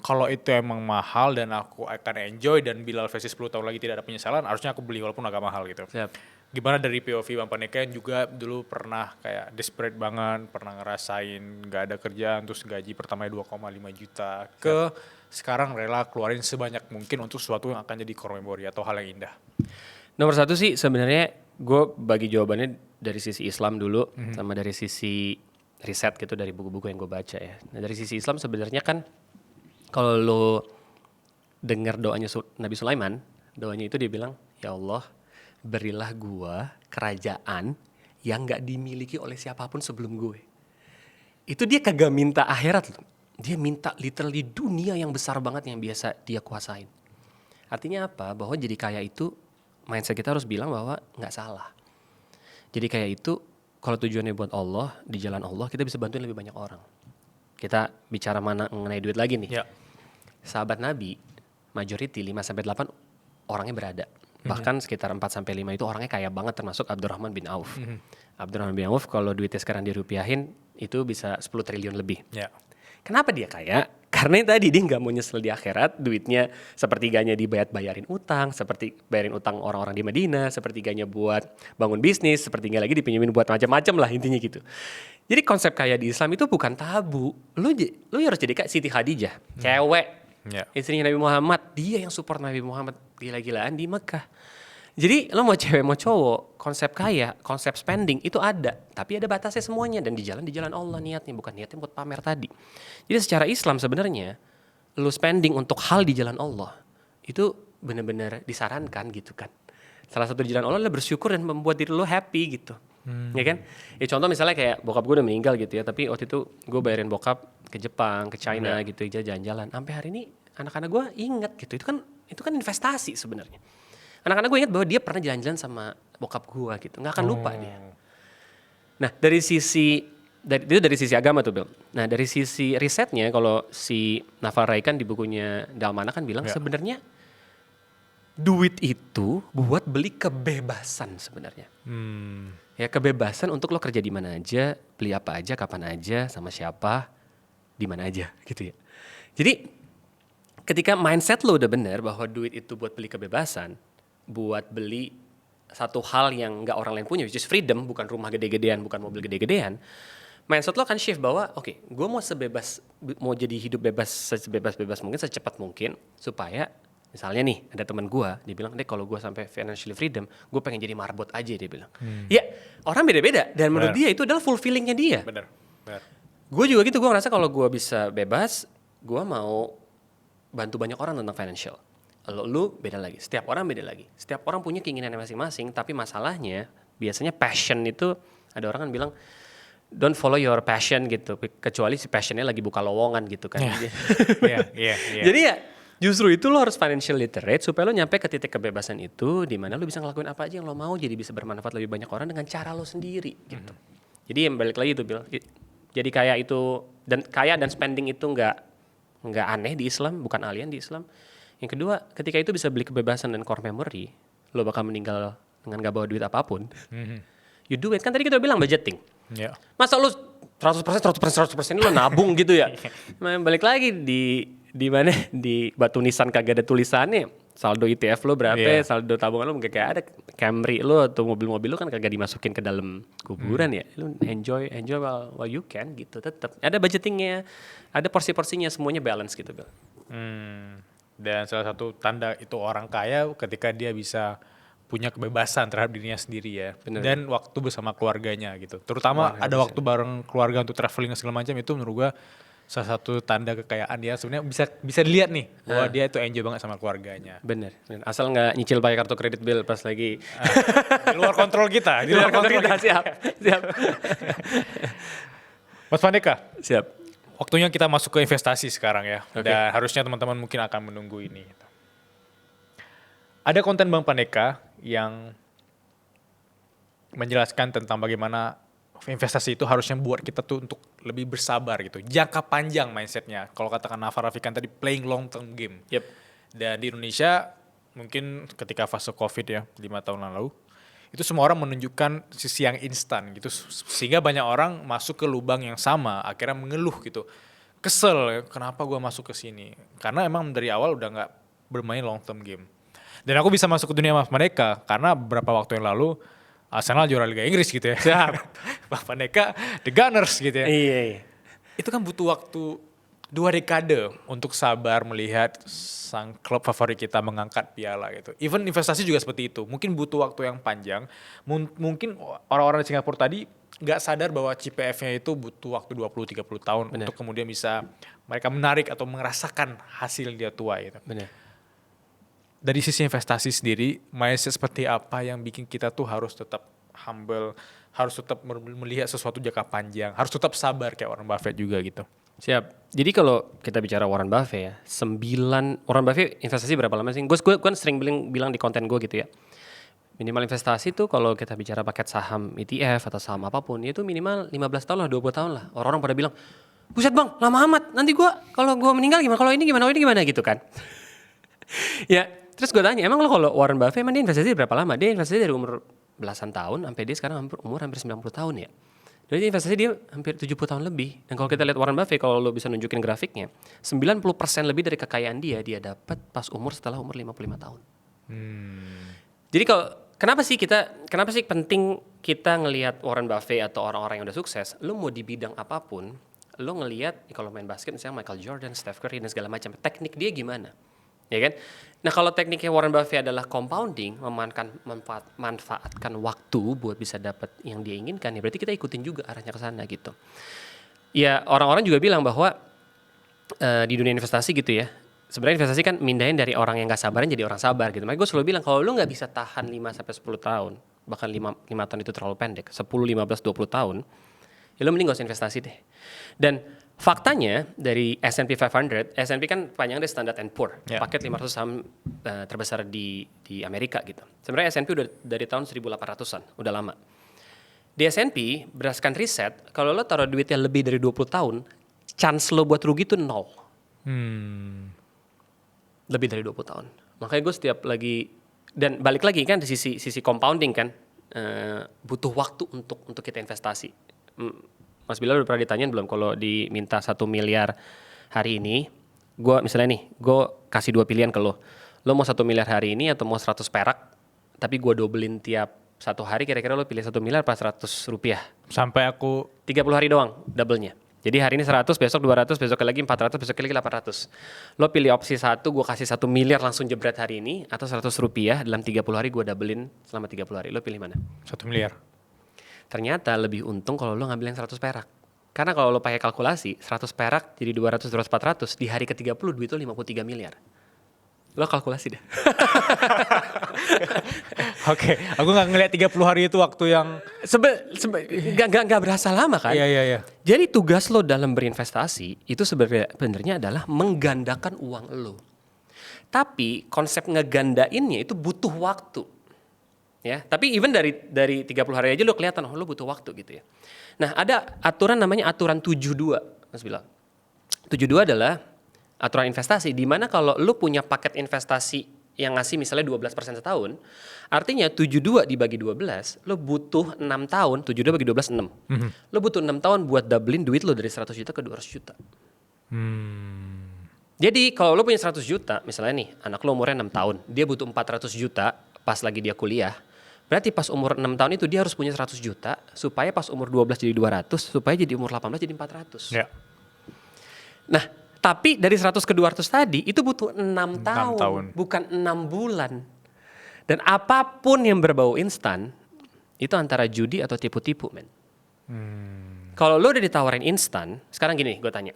kalau itu emang mahal dan aku akan enjoy dan Bilal versi 10 tahun lagi tidak ada penyesalan, harusnya aku beli walaupun agak mahal gitu. Siap. Gimana dari POV Bang Pandeka yang juga dulu pernah kayak desperate banget, pernah ngerasain gak ada kerjaan, terus gaji pertamanya 2,5 juta, ke sekarang rela keluarin sebanyak mungkin untuk sesuatu yang akan jadi core memory atau hal yang indah. Nomor satu sih sebenarnya gue bagi jawabannya dari sisi Islam dulu, sama dari sisi riset gitu dari buku-buku yang gue baca ya. Nah dari sisi Islam sebenarnya kan kalau lo dengar doanya Nabi Sulaiman, doanya itu dia bilang, ya Allah berilah gua kerajaan yang gak dimiliki oleh siapapun sebelum gue. Itu dia kagak minta akhirat loh. Dia minta literally dunia yang besar banget yang biasa dia kuasain. Artinya apa? Bahwa jadi kaya itu mindset kita harus bilang bahwa gak salah. Jadi kaya itu kalau tujuannya buat Allah, di jalan Allah, kita bisa bantuin lebih banyak orang. Kita bicara mengenai duit lagi nih. Ya. Sahabat Nabi, majority 5-8 orangnya berada. Bahkan sekitar 4-5 itu orangnya kaya banget, termasuk Abdurrahman bin Auf. Abdurrahman bin Auf kalau duitnya sekarang dirupiahin itu bisa 10 triliun lebih. Ya. Kenapa dia kaya? Karena yang tadi dia nggak mau nyesel di akhirat, duitnya sepertiganya dibayar-bayarin utang, seperti bayarin utang orang-orang di Madinah, sepertiganya buat bangun bisnis, sepertiga lagi dipinjemin buat macam-macam lah intinya gitu. Jadi konsep kaya di Islam itu bukan tabu. Lu harus jadi kayak Siti Khadijah, cewek. Ya. Istrinya Nabi Muhammad, dia yang support Nabi Muhammad gila-gilaan di Mekah. Jadi lo mau cewek mau cowok, konsep kaya, konsep spending itu ada, tapi ada batasnya semuanya dan di jalan Allah niatnya, bukan niatnya buat pamer tadi. Jadi secara Islam sebenarnya lo spending untuk hal di jalan Allah itu benar-benar disarankan gitu kan. Salah satu di jalan Allah adalah bersyukur dan membuat diri lo happy gitu. Ya kan? Ya contoh misalnya kayak bokap gue udah meninggal gitu ya, tapi waktu itu gue bayarin bokap ke Jepang, ke China gitu jalan-jalan. Sampai hari ini anak-anak gue ingat gitu. Itu kan investasi sebenarnya. Anak-anak gue ingat bahwa dia pernah jalan-jalan sama bokap gue gitu. Nggak akan lupa dia. Nah, dari sisi agama tuh, Bill. Nah, dari sisi risetnya kalau si Naval Raikhan di bukunya Dalmana kan bilang sebenarnya duit itu buat beli kebebasan sebenarnya. Ya kebebasan untuk lo kerja di mana aja, beli apa aja, kapan aja, sama siapa, di mana aja gitu ya. Jadi ketika mindset lo udah bener bahwa duit itu buat beli kebebasan, buat beli satu hal yang nggak orang lain punya, which is freedom, bukan rumah gede-gedean, bukan mobil gede-gedean, mindset lo akan shift bahwa oke, gue mau jadi hidup bebas sebebas-bebas mungkin, secepat mungkin, supaya misalnya nih ada teman gue, dia bilang, deh kalau gue sampai financially freedom, gue pengen jadi marbot aja, dia bilang. Ya orang beda-beda dan menurut dia itu adalah fulfillingnya dia. Benar. Gue juga gitu, gue ngerasa kalau gue bisa bebas, gue mau bantu banyak orang tentang financial. Lu beda lagi, setiap orang beda lagi. Setiap orang punya keinginannya masing-masing, tapi masalahnya biasanya passion itu, ada orang kan bilang, don't follow your passion gitu, kecuali si passionnya lagi buka lowongan gitu kan. Jadi ya justru itu lo harus financial literate supaya lo nyampe ke titik kebebasan itu di mana lo bisa ngelakuin apa aja yang lo mau, jadi bisa bermanfaat lebih banyak orang dengan cara lo sendiri gitu. Jadi yang balik lagi itu Bill, jadi kaya dan spending itu nggak nggak aneh di Islam, bukan alien di Islam. Yang kedua, ketika itu bisa beli kebebasan dan core memory, lo bakal meninggal dengan gak bawa duit apapun. You do it, kan tadi kita udah bilang budgeting. Ya. Masa lu 100% lo nabung gitu ya? Balik lagi di mana di batu nisan kagak ada tulisannya. Saldo ETF lo berapa, saldo tabungan lo kayak ada. Camry lo atau mobil-mobil lo kan kagak dimasukin ke dalam kuburan ya. Lo enjoy while you can gitu. Tetap ada budgetingnya, ada porsi-porsinya, semuanya balance gitu, Bill. Dan salah satu tanda itu orang kaya ketika dia bisa punya kebebasan terhadap dirinya sendiri ya. Bener. Dan waktu bersama keluarganya gitu. Terutama 100%. Ada waktu bareng keluarga untuk traveling segala macam, itu menurut gua salah satu tanda kekayaan dia. Sebenarnya bisa dilihat nih bahwa dia itu enjoy banget sama keluarganya. Bener. Asal nggak nyicil pakai kartu kredit, Bill, pas lagi di luar kontrol kita. di luar kontrol kita. Siap. Mas Pandeka. Siap. Waktunya kita masuk ke investasi sekarang ya. Okay. Dan harusnya teman-teman mungkin akan menunggu ini. Ada konten Bang Pandeka yang menjelaskan tentang bagaimana investasi itu harusnya buat kita tuh untuk lebih bersabar gitu. Jangka panjang mindsetnya. Kalau katakan Nafar Rafikan tadi, playing long term game. Yep. Dan di Indonesia mungkin ketika fase COVID ya, 5 tahun lalu, itu semua orang menunjukkan sisi yang instan gitu, sehingga banyak orang masuk ke lubang yang sama, akhirnya mengeluh gitu, kesel, kenapa gue masuk ke sini, karena emang dari awal udah nggak bermain long term game. Dan aku bisa masuk ke dunia Mas Pandeka karena beberapa waktu yang lalu Arsenal juara Liga Inggris gitu ya. Mas Pandeka the Gunners gitu ya. Iya. Itu kan butuh waktu 2 dekade untuk sabar melihat sang klub favorit kita mengangkat piala gitu. Even investasi juga seperti itu. Mungkin butuh waktu yang panjang. Mungkin orang-orang di Singapura tadi nggak sadar bahwa CPF-nya itu butuh waktu 20-30 tahun. Bener. Untuk kemudian bisa mereka menarik atau merasakan hasil dia tua gitu. Benar. Dari sisi investasi sendiri, mindset seperti apa yang bikin kita tuh harus tetap humble, harus tetap melihat sesuatu jangka panjang, harus tetap sabar kayak Warren Buffett juga gitu. Siap. Jadi kalau kita bicara Warren Buffett ya, Warren Buffett investasi berapa lama sih? Gue kan sering bilang di konten gue gitu ya. Minimal investasi tuh kalau kita bicara paket saham ETF atau saham apapun, itu minimal 15 tahun lah, 20 tahun lah. Orang-orang pada bilang, buset bang, lama amat. Nanti kalau gue meninggal gimana? Kalau ini gimana gitu kan. Ya, terus gue tanya, emang lo kalau Warren Buffett emang dia investasi berapa lama? Dia investasi dari umur belasan tahun sampai dia sekarang umur hampir 90 tahun ya. Jadi investasi dia hampir 70 tahun lebih. Dan kalau kita lihat Warren Buffett, kalau lo bisa nunjukin grafiknya, 90% lebih dari kekayaan dia dapat pas setelah umur 55 tahun. Jadi kenapa sih penting kita ngelihat Warren Buffett atau orang-orang yang udah sukses, lo mau di bidang apapun, lo ngelihat kalau main basket misalnya Michael Jordan, Steph Curry dan segala macam, teknik dia gimana? Ya kan? Nah kalau tekniknya Warren Buffett adalah compounding, memanfaatkan waktu buat bisa dapat yang dia inginkan, ya berarti kita ikutin juga arahnya ke sana gitu. Ya orang-orang juga bilang bahwa di dunia investasi gitu ya, sebenarnya investasi kan mindahin dari orang yang gak sabaran jadi orang sabar gitu. Makanya gue selalu bilang kalau lu gak bisa tahan 5-10 tahun, bahkan 5 tahun itu terlalu pendek, 10, 15, 20 tahun, ya lu mending gak usah investasi deh. Dan faktanya dari S&P 500, S&P kan panjangnya dari Standard & Poor, paket 500 saham terbesar di Amerika gitu. Sebenarnya S&P udah dari tahun 1800-an, udah lama. Di S&P, berdasarkan riset, kalau lo taruh duitnya lebih dari 20 tahun, chance lo buat rugi itu 0. Lebih dari 20 tahun. Makanya gue setiap lagi, dan balik lagi kan di sisi compounding kan, butuh waktu untuk kita investasi. Mas Bilal udah pernah ditanyain belum kalau diminta 1 miliar hari ini, gue misalnya nih, gue kasih 2 pilihan ke lo. Lo mau 1 miliar hari ini atau mau 100 perak, tapi gue dobelin tiap 1 hari, kira-kira lo pilih 1 miliar pas 100 rupiah? Sampai aku 30 hari doang, double-nya. Jadi hari ini 100, besok 200, besok lagi 400, besok lagi 800. Lo pilih opsi 1, gue kasih 1 miliar langsung jebret hari ini, atau 100 rupiah dalam 30 hari gue doublein selama 30 hari. Lo pilih mana? 1 miliar. Ternyata lebih untung kalau lo ngambil yang 100 perak. Karena kalau lo pakai kalkulasi, 100 perak jadi 200, 400, di hari ke-30 duit lo 53 miliar. Lo kalkulasi deh. Oke, aku gak ngeliat 30 hari itu waktu yang Gak berasa lama kan? Iya. Jadi tugas lo dalam berinvestasi itu sebenarnya adalah menggandakan uang lo. Tapi konsep ngegandainnya itu butuh waktu. Ya, tapi even dari 30 hari aja lo kelihatan lo butuh waktu gitu ya. Nah, ada aturan namanya aturan 72, Mas Bilal. 72 adalah aturan investasi di mana kalau lu punya paket investasi yang ngasih misalnya 12% setahun, artinya 72 dibagi 12, lu butuh 6 tahun, 72 bagi 12 6. Lu butuh 6 tahun buat doublein duit lu dari 100 juta ke 200 juta. Jadi kalau lu punya 100 juta, misalnya nih anak lu umurnya 6 tahun, dia butuh 400 juta pas lagi dia kuliah. Berarti pas umur 6 tahun itu dia harus punya 100 juta supaya pas umur 12 jadi 200, supaya jadi umur 18 jadi 400. Ya. Nah, tapi dari 100 ke 200 tadi itu butuh 6 tahun, tahun. bukan 6 bulan. Dan apapun yang berbau instan itu antara judi atau tipu-tipu, men. Kalau lo udah ditawarin instan, sekarang gini, gue tanya.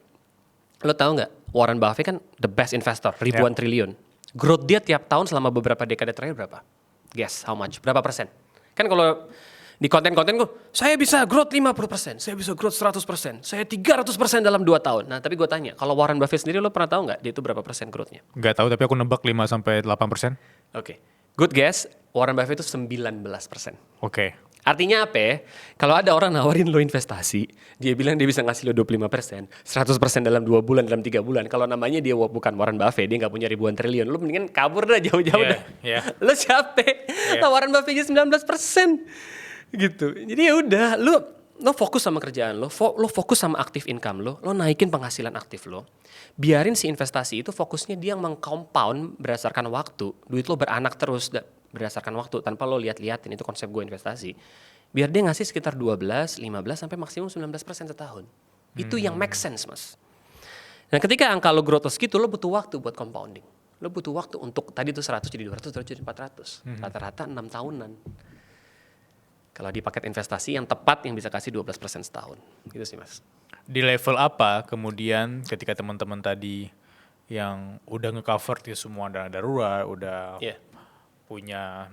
Lo tahu nggak Warren Buffett kan the best investor, ribuan triliun. Growth dia tiap tahun selama beberapa dekade terakhir berapa? Guess how much? Berapa persen? Kan kalau di konten-konten gue, saya bisa growth 50%, saya bisa growth 100%, saya 300% dalam 2 tahun. Nah tapi gue tanya, kalau Warren Buffett sendiri lo pernah tahu nggak dia itu berapa persen growthnya? Nggak tahu, tapi aku nebak 5-8%. Oke. Good guess, Warren Buffett itu 19%. Oke. Artinya apa ya? Kalau ada orang nawarin lo investasi, dia bilang dia bisa ngasih lo 25%, 100% dalam 2 bulan, dalam 3 bulan. Kalau namanya dia bukan Warren Buffett, dia nggak punya ribuan triliun, lo mendingan kabur dah jauh-jauh dah. Lo capek, Warren Buffett aja 19%. Gitu. Jadi ya udah, lo fokus sama kerjaan lo fokus sama aktif income lo naikin penghasilan aktif lo. Biarin si investasi itu fokusnya dia mengcompound berdasarkan waktu. Duit lo beranak terus berdasarkan waktu tanpa lo lihat-liatin, itu konsep gue investasi. Biar dia ngasih sekitar 12, 15 sampai maksimum 19% setahun. Itu yang make sense, Mas. Nah, ketika angka lo growth segitu, lo butuh waktu buat compounding. Lo butuh waktu untuk tadi tuh 100 jadi 200, 200 jadi 400. Rata-rata 6 tahunan. Kalau di paket investasi yang tepat yang bisa kasih 12% setahun. Gitu sih, Mas. Di level apa kemudian ketika teman-teman tadi yang udah nge-cover di semua dana darurat, udah punya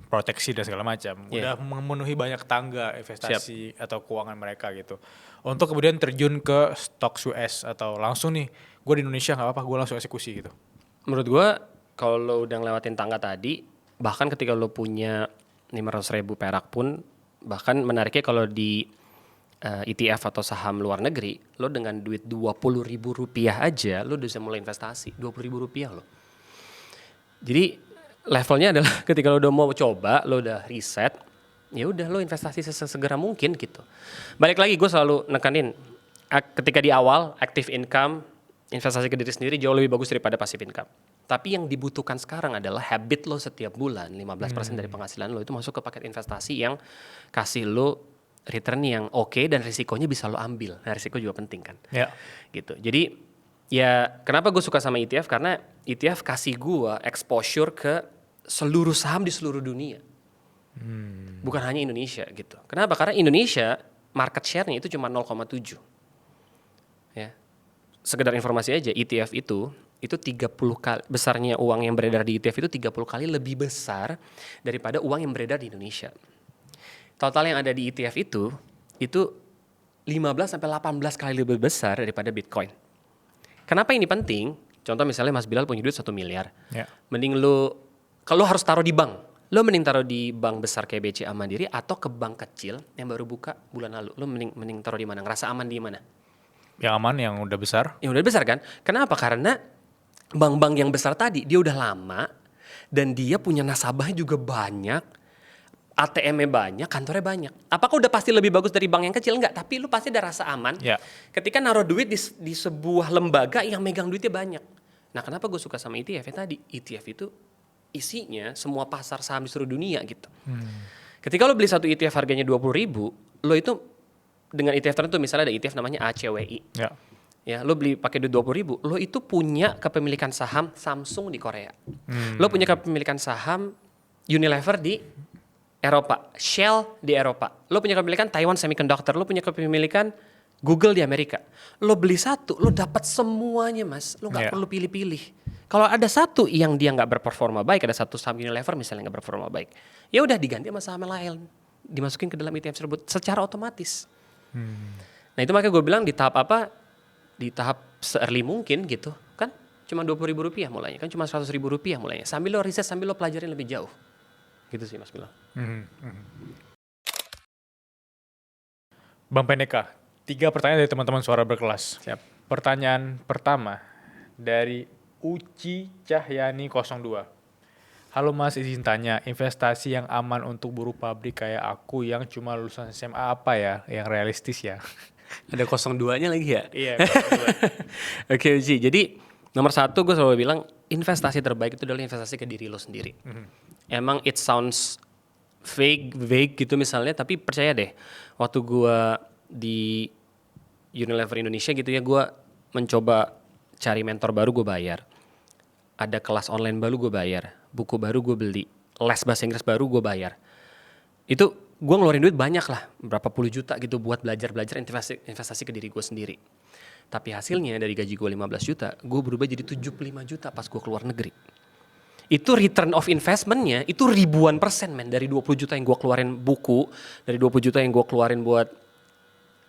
proteksi dan segala macam, udah memenuhi banyak tangga investasi atau keuangan mereka gitu. Untuk kemudian terjun ke stok US atau langsung nih, gue di Indonesia nggak apa-apa, gue langsung eksekusi gitu. Menurut gue, kalau lo udah ngelewatin tangga tadi, bahkan ketika lo punya 500.000 perak pun, bahkan menariknya kalau di ETF atau saham luar negeri, lo dengan duit 20.000 rupiah aja, lo udah bisa mulai investasi, 20.000 rupiah lo. Jadi levelnya adalah ketika lo udah mau coba, lo udah riset, ya udah lo investasi sesegera mungkin gitu. Balik lagi gue selalu nekanin, ketika di awal active income, investasi ke diri sendiri jauh lebih bagus daripada passive income. Tapi yang dibutuhkan sekarang adalah habit lo setiap bulan 15% dari penghasilan lo itu masuk ke paket investasi yang kasih lo return yang oke dan risikonya bisa lo ambil. Nah, risiko juga penting kan. Gitu. Jadi ya kenapa gue suka sama ETF, karena ETF kasih gue exposure ke seluruh saham di seluruh dunia. Bukan hanya Indonesia gitu. Kenapa? Karena Indonesia market share-nya itu cuma 0,7. Ya. Sekedar informasi aja, ETF itu 30 kali besarnya uang yang beredar di ETF itu 30 kali lebih besar daripada uang yang beredar di Indonesia. Total yang ada di ETF itu 15 sampai 18 kali lebih besar daripada Bitcoin. Kenapa ini penting? Contoh misalnya Mas Bilal punya duit 1 miliar. Mending kalau harus taruh di bank, lo mending taruh di bank besar kayak BCA Mandiri atau ke bank kecil yang baru buka bulan lalu. Lo mending taruh di mana? Ngerasa aman di mana? Yang aman, yang udah besar. Yang udah besar kan? Kenapa? Karena bank-bank yang besar tadi dia udah lama dan dia punya nasabahnya juga banyak, ATM-nya banyak, kantornya banyak. Apakah udah pasti lebih bagus dari bank yang kecil? Enggak, tapi lu pasti ada rasa aman ketika naruh duit di sebuah lembaga yang megang duitnya banyak. Nah, kenapa gue suka sama ETF ya tadi? ETF itu isinya semua pasar saham di seluruh dunia gitu. Ketika lo beli satu ETF harganya 20.000, lo itu dengan ETF tertentu, misalnya ada ETF namanya ACWI. Ya, lo beli pakai duit 20.000, lo itu punya kepemilikan saham Samsung di Korea. Lo punya kepemilikan saham Unilever di Eropa, Shell di Eropa. Lo punya kepemilikan Taiwan Semiconductor, lo punya kepemilikan Google di Amerika. Lo beli satu, lo dapat semuanya, Mas. Lo nggak perlu pilih-pilih. Kalau ada satu yang dia nggak berperforma baik, ada satu saham Unilever misalnya nggak berperforma baik, ya udah diganti sama saham lain, dimasukin ke dalam ETF tersebut secara otomatis. Nah itu makanya gue bilang di tahap apa? Di tahap se-early mungkin gitu kan, cuma 20.000 rupiah mulainya, kan cuma 100.000 rupiah mulainya. Sambil lo riset, sambil lo pelajarin lebih jauh, gitu sih Mas Bilal. Bang Pendeka, 3 pertanyaan dari teman-teman Suara Berkelas. Siap. Pertanyaan pertama, dari Uci Cahyani 02. Halo Mas, izin tanya, investasi yang aman untuk buruh pabrik kayak aku yang cuma lulusan SMA apa ya yang realistis ya? Ada 02-nya lagi ya? Iya, 02. Oke Uci, jadi nomor satu gue selalu bilang investasi terbaik itu adalah investasi ke diri lo sendiri. Emang it sounds vague gitu misalnya, tapi percaya deh, waktu gue di Unilever Indonesia gitu ya, gue mencoba cari mentor baru gue bayar. Ada kelas online baru gue bayar, buku baru gue beli, les bahasa Inggris baru gue bayar. Itu gue ngeluarin duit banyak lah, berapa puluh juta gitu buat belajar investasi ke diri gue sendiri. Tapi hasilnya dari gaji gue 15 juta, gue berubah jadi 75 juta pas gue keluar negeri. Itu return of investment-nya itu ribuan persen men, dari 20 juta yang gue keluarin buku, dari 20 juta yang gue keluarin buat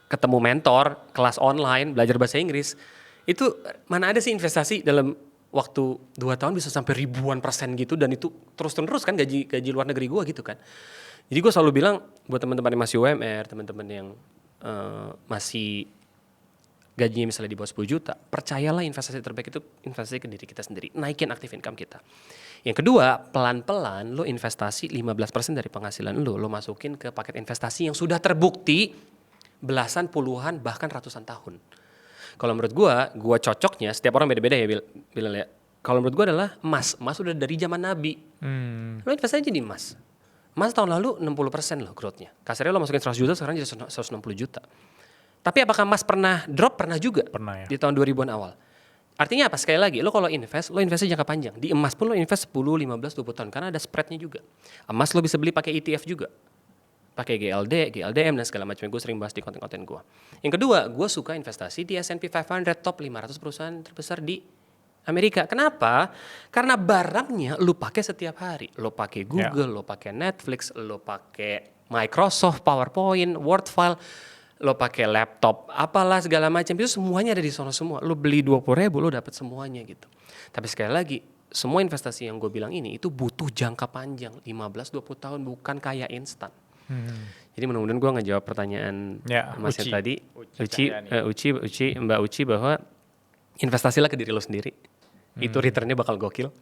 ketemu mentor, kelas online, belajar bahasa Inggris. Itu mana ada sih investasi dalam waktu 2 tahun bisa sampai ribuan persen gitu, dan itu terus kan gaji luar negeri gue gitu kan. Jadi gue selalu bilang buat teman-teman yang masih UMR, teman-teman yang masih gajinya misalnya di bawah 10 juta, percayalah investasi terbaik itu investasi ke diri kita sendiri, naikin active income kita. Yang kedua, pelan-pelan lo investasi 15% dari penghasilan lo masukin ke paket investasi yang sudah terbukti belasan, puluhan, bahkan ratusan tahun. Kalau menurut gue cocoknya, setiap orang beda-beda ya Bilal ya. Kalau menurut gue adalah emas udah dari zaman Nabi. Lo investasi aja di emas. Emas tahun lalu 60% loh growth-nya. Kasarnya lo masukin 100 juta, sekarang jadi 160 juta. Tapi apakah emas pernah drop? Pernah juga. Pernah ya. Di tahun 2000-an awal. Artinya apa? Sekali lagi, lo kalau invest, lo investasi jangka panjang. Di emas pun lo invest 10, 15, 20 tahun. Karena ada spreadnya juga. Emas lo bisa beli pakai ETF juga. Pakai GLD, GLDM dan segala macam. Gue sering bahas di konten-konten gue. Yang kedua, gue suka investasi di S&P 500 top 500 perusahaan terbesar di Amerika. Kenapa? Karena barangnya lo pakai setiap hari. Lo pakai Google, lo pakai Netflix, lo pakai Microsoft, PowerPoint, Word file, lo pakai laptop, apalah segala macam. Itu semuanya ada di sana semua. Lo beli 20.000, lo dapat semuanya gitu. Tapi sekali lagi, semua investasi yang gue bilang ini itu butuh jangka panjang, 15-20 tahun, bukan kayak instan. Jadi mudah-mudahan gue ngejawab pertanyaan Mas tadi, Mbak Uci, bahwa investasilah ke diri lo sendiri. Itu returnnya bakal gokil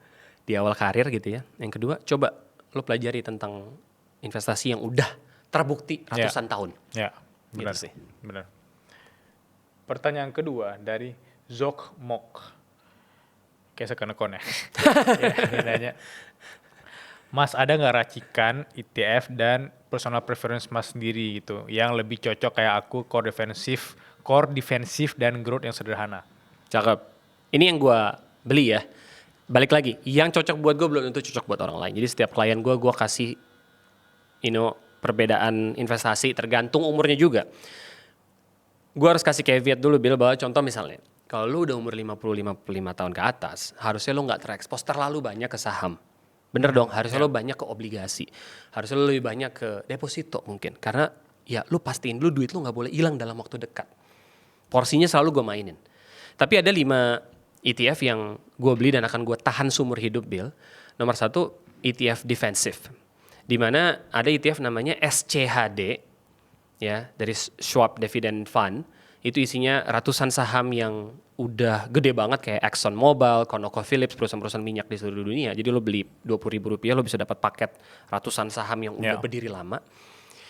di awal karir gitu ya. Yang kedua, coba lo pelajari tentang investasi yang udah terbukti ratusan tahun. Ya, benar gitu sih. Benar. Pertanyaan kedua dari Zok Mok. Kayak sekenekon ya. Dia nanya, Mas, ada nggak racikan ETF dan personal preference Mas sendiri gitu yang lebih cocok kayak aku, core defensif dan growth yang sederhana? Cakep. Ini yang gue beli ya. Balik lagi, yang cocok buat gue belum tentu cocok buat orang lain. Jadi setiap klien gue kasih perbedaan investasi tergantung umurnya juga. Gue harus kasih caveat dulu bahwa contoh misalnya, kalau lu udah umur 50-55 tahun ke atas, harusnya lu nggak terekspos terlalu banyak ke saham. Bener dong, harusnya lo banyak ke obligasi. Harusnya lo lebih banyak ke deposito mungkin. Karena ya lo pastiin dulu duit lo gak boleh hilang dalam waktu dekat. Porsinya selalu gue mainin. Tapi ada 5 ETF yang gue beli dan akan gue tahan seumur hidup, Bill. Nomor 1, ETF defensive. Dimana ada ETF namanya SCHD, ya, dari Schwab Dividend Fund. Itu isinya ratusan saham yang udah gede banget kayak Exxon Mobil, ConocoPhillips, perusahaan-perusahaan minyak di seluruh dunia. Jadi lo beli Rp20.000 lo bisa dapat paket ratusan saham yang udah berdiri lama.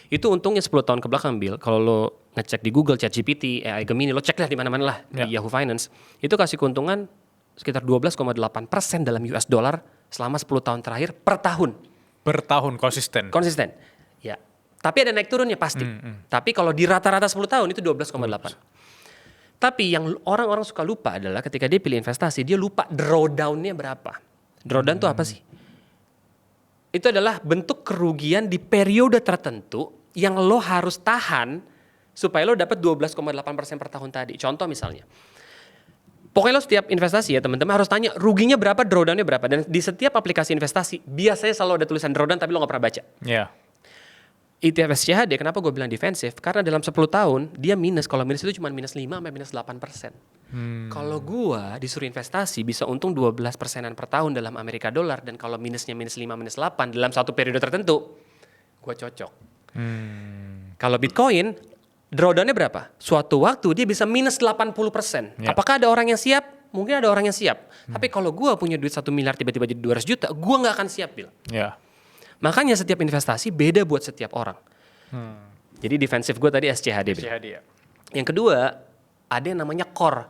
Itu untungnya 10 tahun ke belakang, Bill. Kalau lo ngecek di Google, ChatGPT, AI Gemini, lo cek lah di mana-mana lah di Yahoo Finance. Itu kasih keuntungan sekitar 12,8% dalam US dollar selama 10 tahun terakhir per tahun. Per tahun konsisten. Konsisten. Ya. Tapi ada naik turunnya pasti. Tapi kalau di rata-rata 10 tahun itu 12,8. Tapi yang orang-orang suka lupa adalah ketika dia pilih investasi, dia lupa drawdown-nya berapa. Drawdown itu apa sih? Itu adalah bentuk kerugian di periode tertentu yang lo harus tahan supaya lo dapat 12,8% per tahun tadi. Contoh misalnya, pokoknya lo setiap investasi ya teman-teman harus tanya ruginya berapa, drawdown-nya berapa. Dan di setiap aplikasi investasi biasanya selalu ada tulisan drawdown tapi lo gak pernah baca. Iya. ETF SCHD, kenapa gue bilang defensif? Karena dalam 10 tahun, dia minus. Kalau minus itu cuma minus 5 sampai minus 8%. Kalau gue disuruh investasi, bisa untung 12% per tahun dalam Amerika dolar. Dan kalau minusnya minus 5, minus 8 dalam satu periode tertentu, gue cocok. Kalau Bitcoin, drawdown-nya berapa? Suatu waktu dia bisa minus 80%. Apakah ada orang yang siap? mungkin ada orang yang siap. Tapi kalau gue punya duit 1 miliar tiba-tiba jadi 200 juta, gue nggak akan siap, Bill. Ya. Makanya setiap investasi beda buat setiap orang. Jadi defensif gue tadi SCHD. Bill. SCHD ya. Yang kedua, ada yang namanya core.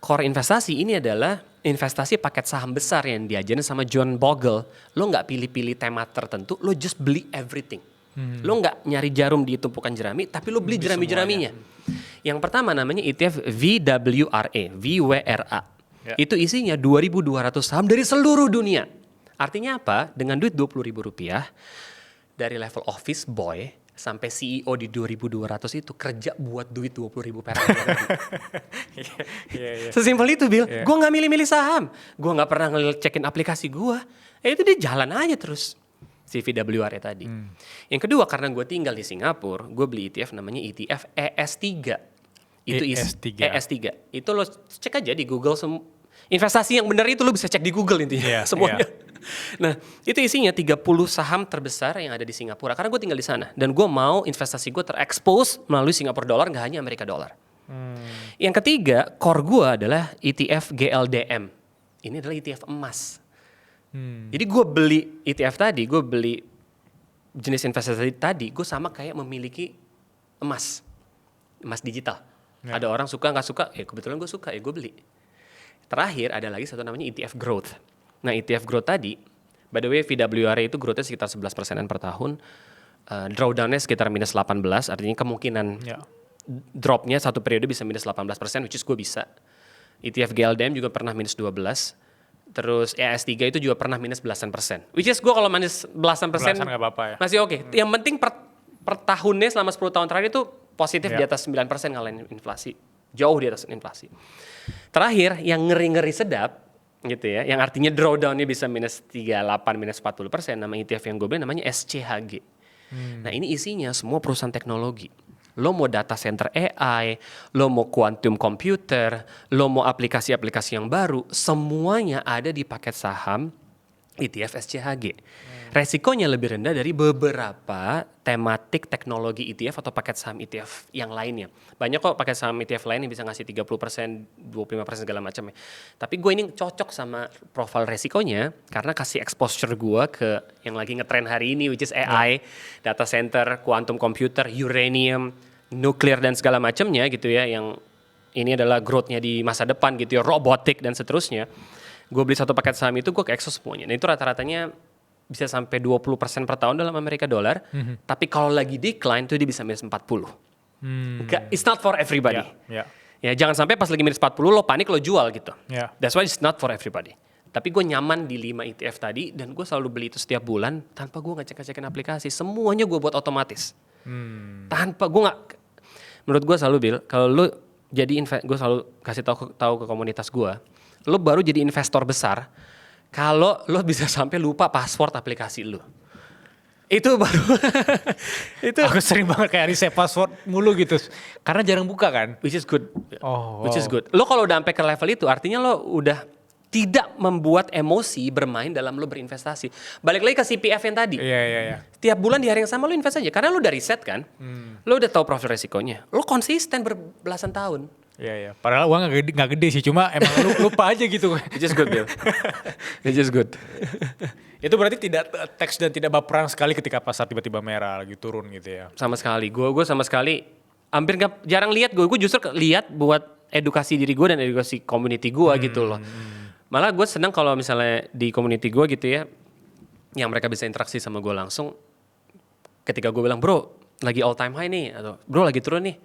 Core investasi ini adalah investasi paket saham besar yang diajarin sama John Bogle. Lo nggak pilih-pilih tema tertentu, lo just beli everything. Lo nggak nyari jarum di tumpukan jerami, tapi lo beli jerami-jeraminya. Yang pertama namanya ETF VWRA. Ya. Itu isinya 2.200 saham dari seluruh dunia. Artinya apa? Dengan duit Rp20.000, dari level office boy sampai CEO di 2.200 itu kerja buat duit 20.000 perak. Iya. Sesimpel itu, Bill. Yeah. Gue nggak milih-milih saham. Gue nggak pernah ngecekin aplikasi gue. Itu dia jalan aja terus. Si VWRA tadi. Yang kedua, karena gue tinggal di Singapura, gue beli ETF namanya ETF ES3. Itu ES3. Itu lo cek aja di Google. Investasi yang benar itu lo bisa cek di Google intinya. Semuanya. Nah, itu isinya 30 saham terbesar yang ada di Singapura. Karena gue tinggal di sana. Dan gue mau investasi gue terekspos melalui Singapura dollar, gak hanya Amerika dollar. Yang ketiga, core gue adalah ETF GLDM. Ini adalah ETF emas. Jadi gue beli ETF tadi, gue beli jenis investasi tadi, gue sama kayak memiliki emas digital. Ya. Ada orang suka nggak suka, kebetulan gue suka, gue beli. Terakhir ada lagi satu namanya ETF Growth. Nah ETF Growth tadi, by the way VWRA itu growth-nya sekitar 11% per tahun, drawdown-nya sekitar minus 18, artinya kemungkinan drop-nya satu periode bisa minus 18%, which is gue bisa. ETF GLDM juga pernah minus 12%. Terus ES3 itu juga pernah minus belasan persen. Which is gue kalau minus belasan persen gak apa-apa ya. Masih oke. Yang penting per tahunnya selama 10 tahun terakhir itu positif di atas 9% ngalahin inflasi. Jauh di atas inflasi. Terakhir yang ngeri-ngeri sedap gitu ya. Yang artinya drawdown-nya bisa minus 38, minus 40%. Nama ETF yang gue beli namanya SCHG. Nah ini isinya semua perusahaan teknologi. Lo mau data center AI, lo mau quantum computer, lo mau aplikasi-aplikasi yang baru, semuanya ada di paket saham ETF SCHG. Resikonya lebih rendah dari beberapa tematik teknologi ETF atau paket saham ETF yang lainnya. Banyak kok paket saham ETF lain yang bisa ngasih 30%, 25% segala macam ya. Tapi gue ini cocok sama profil resikonya karena kasih exposure gue ke yang lagi ngetren hari ini, which is AI, data center, quantum computer, uranium, nuklir dan segala macamnya gitu ya. Yang ini adalah growth-nya di masa depan gitu ya, robotik dan seterusnya. Gue beli satu paket saham itu gue ke expose semuanya. Nah itu rata-ratanya bisa sampai 20% per tahun dalam Amerika dollar. Tapi kalau lagi decline tuh dia bisa minus 40. It's not for everybody. Ya jangan sampai pas lagi minus 40 lo panik lo jual gitu. That's why it's not for everybody. Tapi gue nyaman di 5 ETF tadi dan gue selalu beli itu setiap bulan tanpa gue ngecek-ngecekin aplikasi. Semuanya gue buat otomatis. Tanpa gue nggak. Menurut gue selalu Bill, kalau lo jadi gue selalu kasih tahu ke komunitas gue, lo baru jadi investor besar kalau lo bisa sampai lupa password aplikasi lo. Itu baru itu aku sering banget kayak reset password mulu gitu karena jarang buka kan, which is good. Which is good. Lo kalau udah sampai ke level itu artinya lo udah tidak membuat emosi bermain dalam lo berinvestasi. Balik lagi ke CPF yang tadi. Iya. Tiap bulan di hari yang sama lo invest aja karena lo udah riset kan. Lo udah tahu profil resikonya. Lo konsisten berbelasan tahun. Iya. Padahal uang nggak gede sih, cuma emang lu lupa aja gitu. It's just good, Bill. It's just good. Itu berarti tidak teks dan tidak baperan sekali ketika pasar tiba-tiba merah lagi turun gitu ya? Sama sekali. Gue sama sekali hampir jarang lihat gue. Gue justru lihat buat edukasi diri gue dan edukasi community gue gitu loh. Malah gue senang kalau misalnya di community gue gitu ya, yang mereka bisa interaksi sama gue langsung. Ketika gue bilang, bro lagi all time high nih, atau bro lagi turun nih.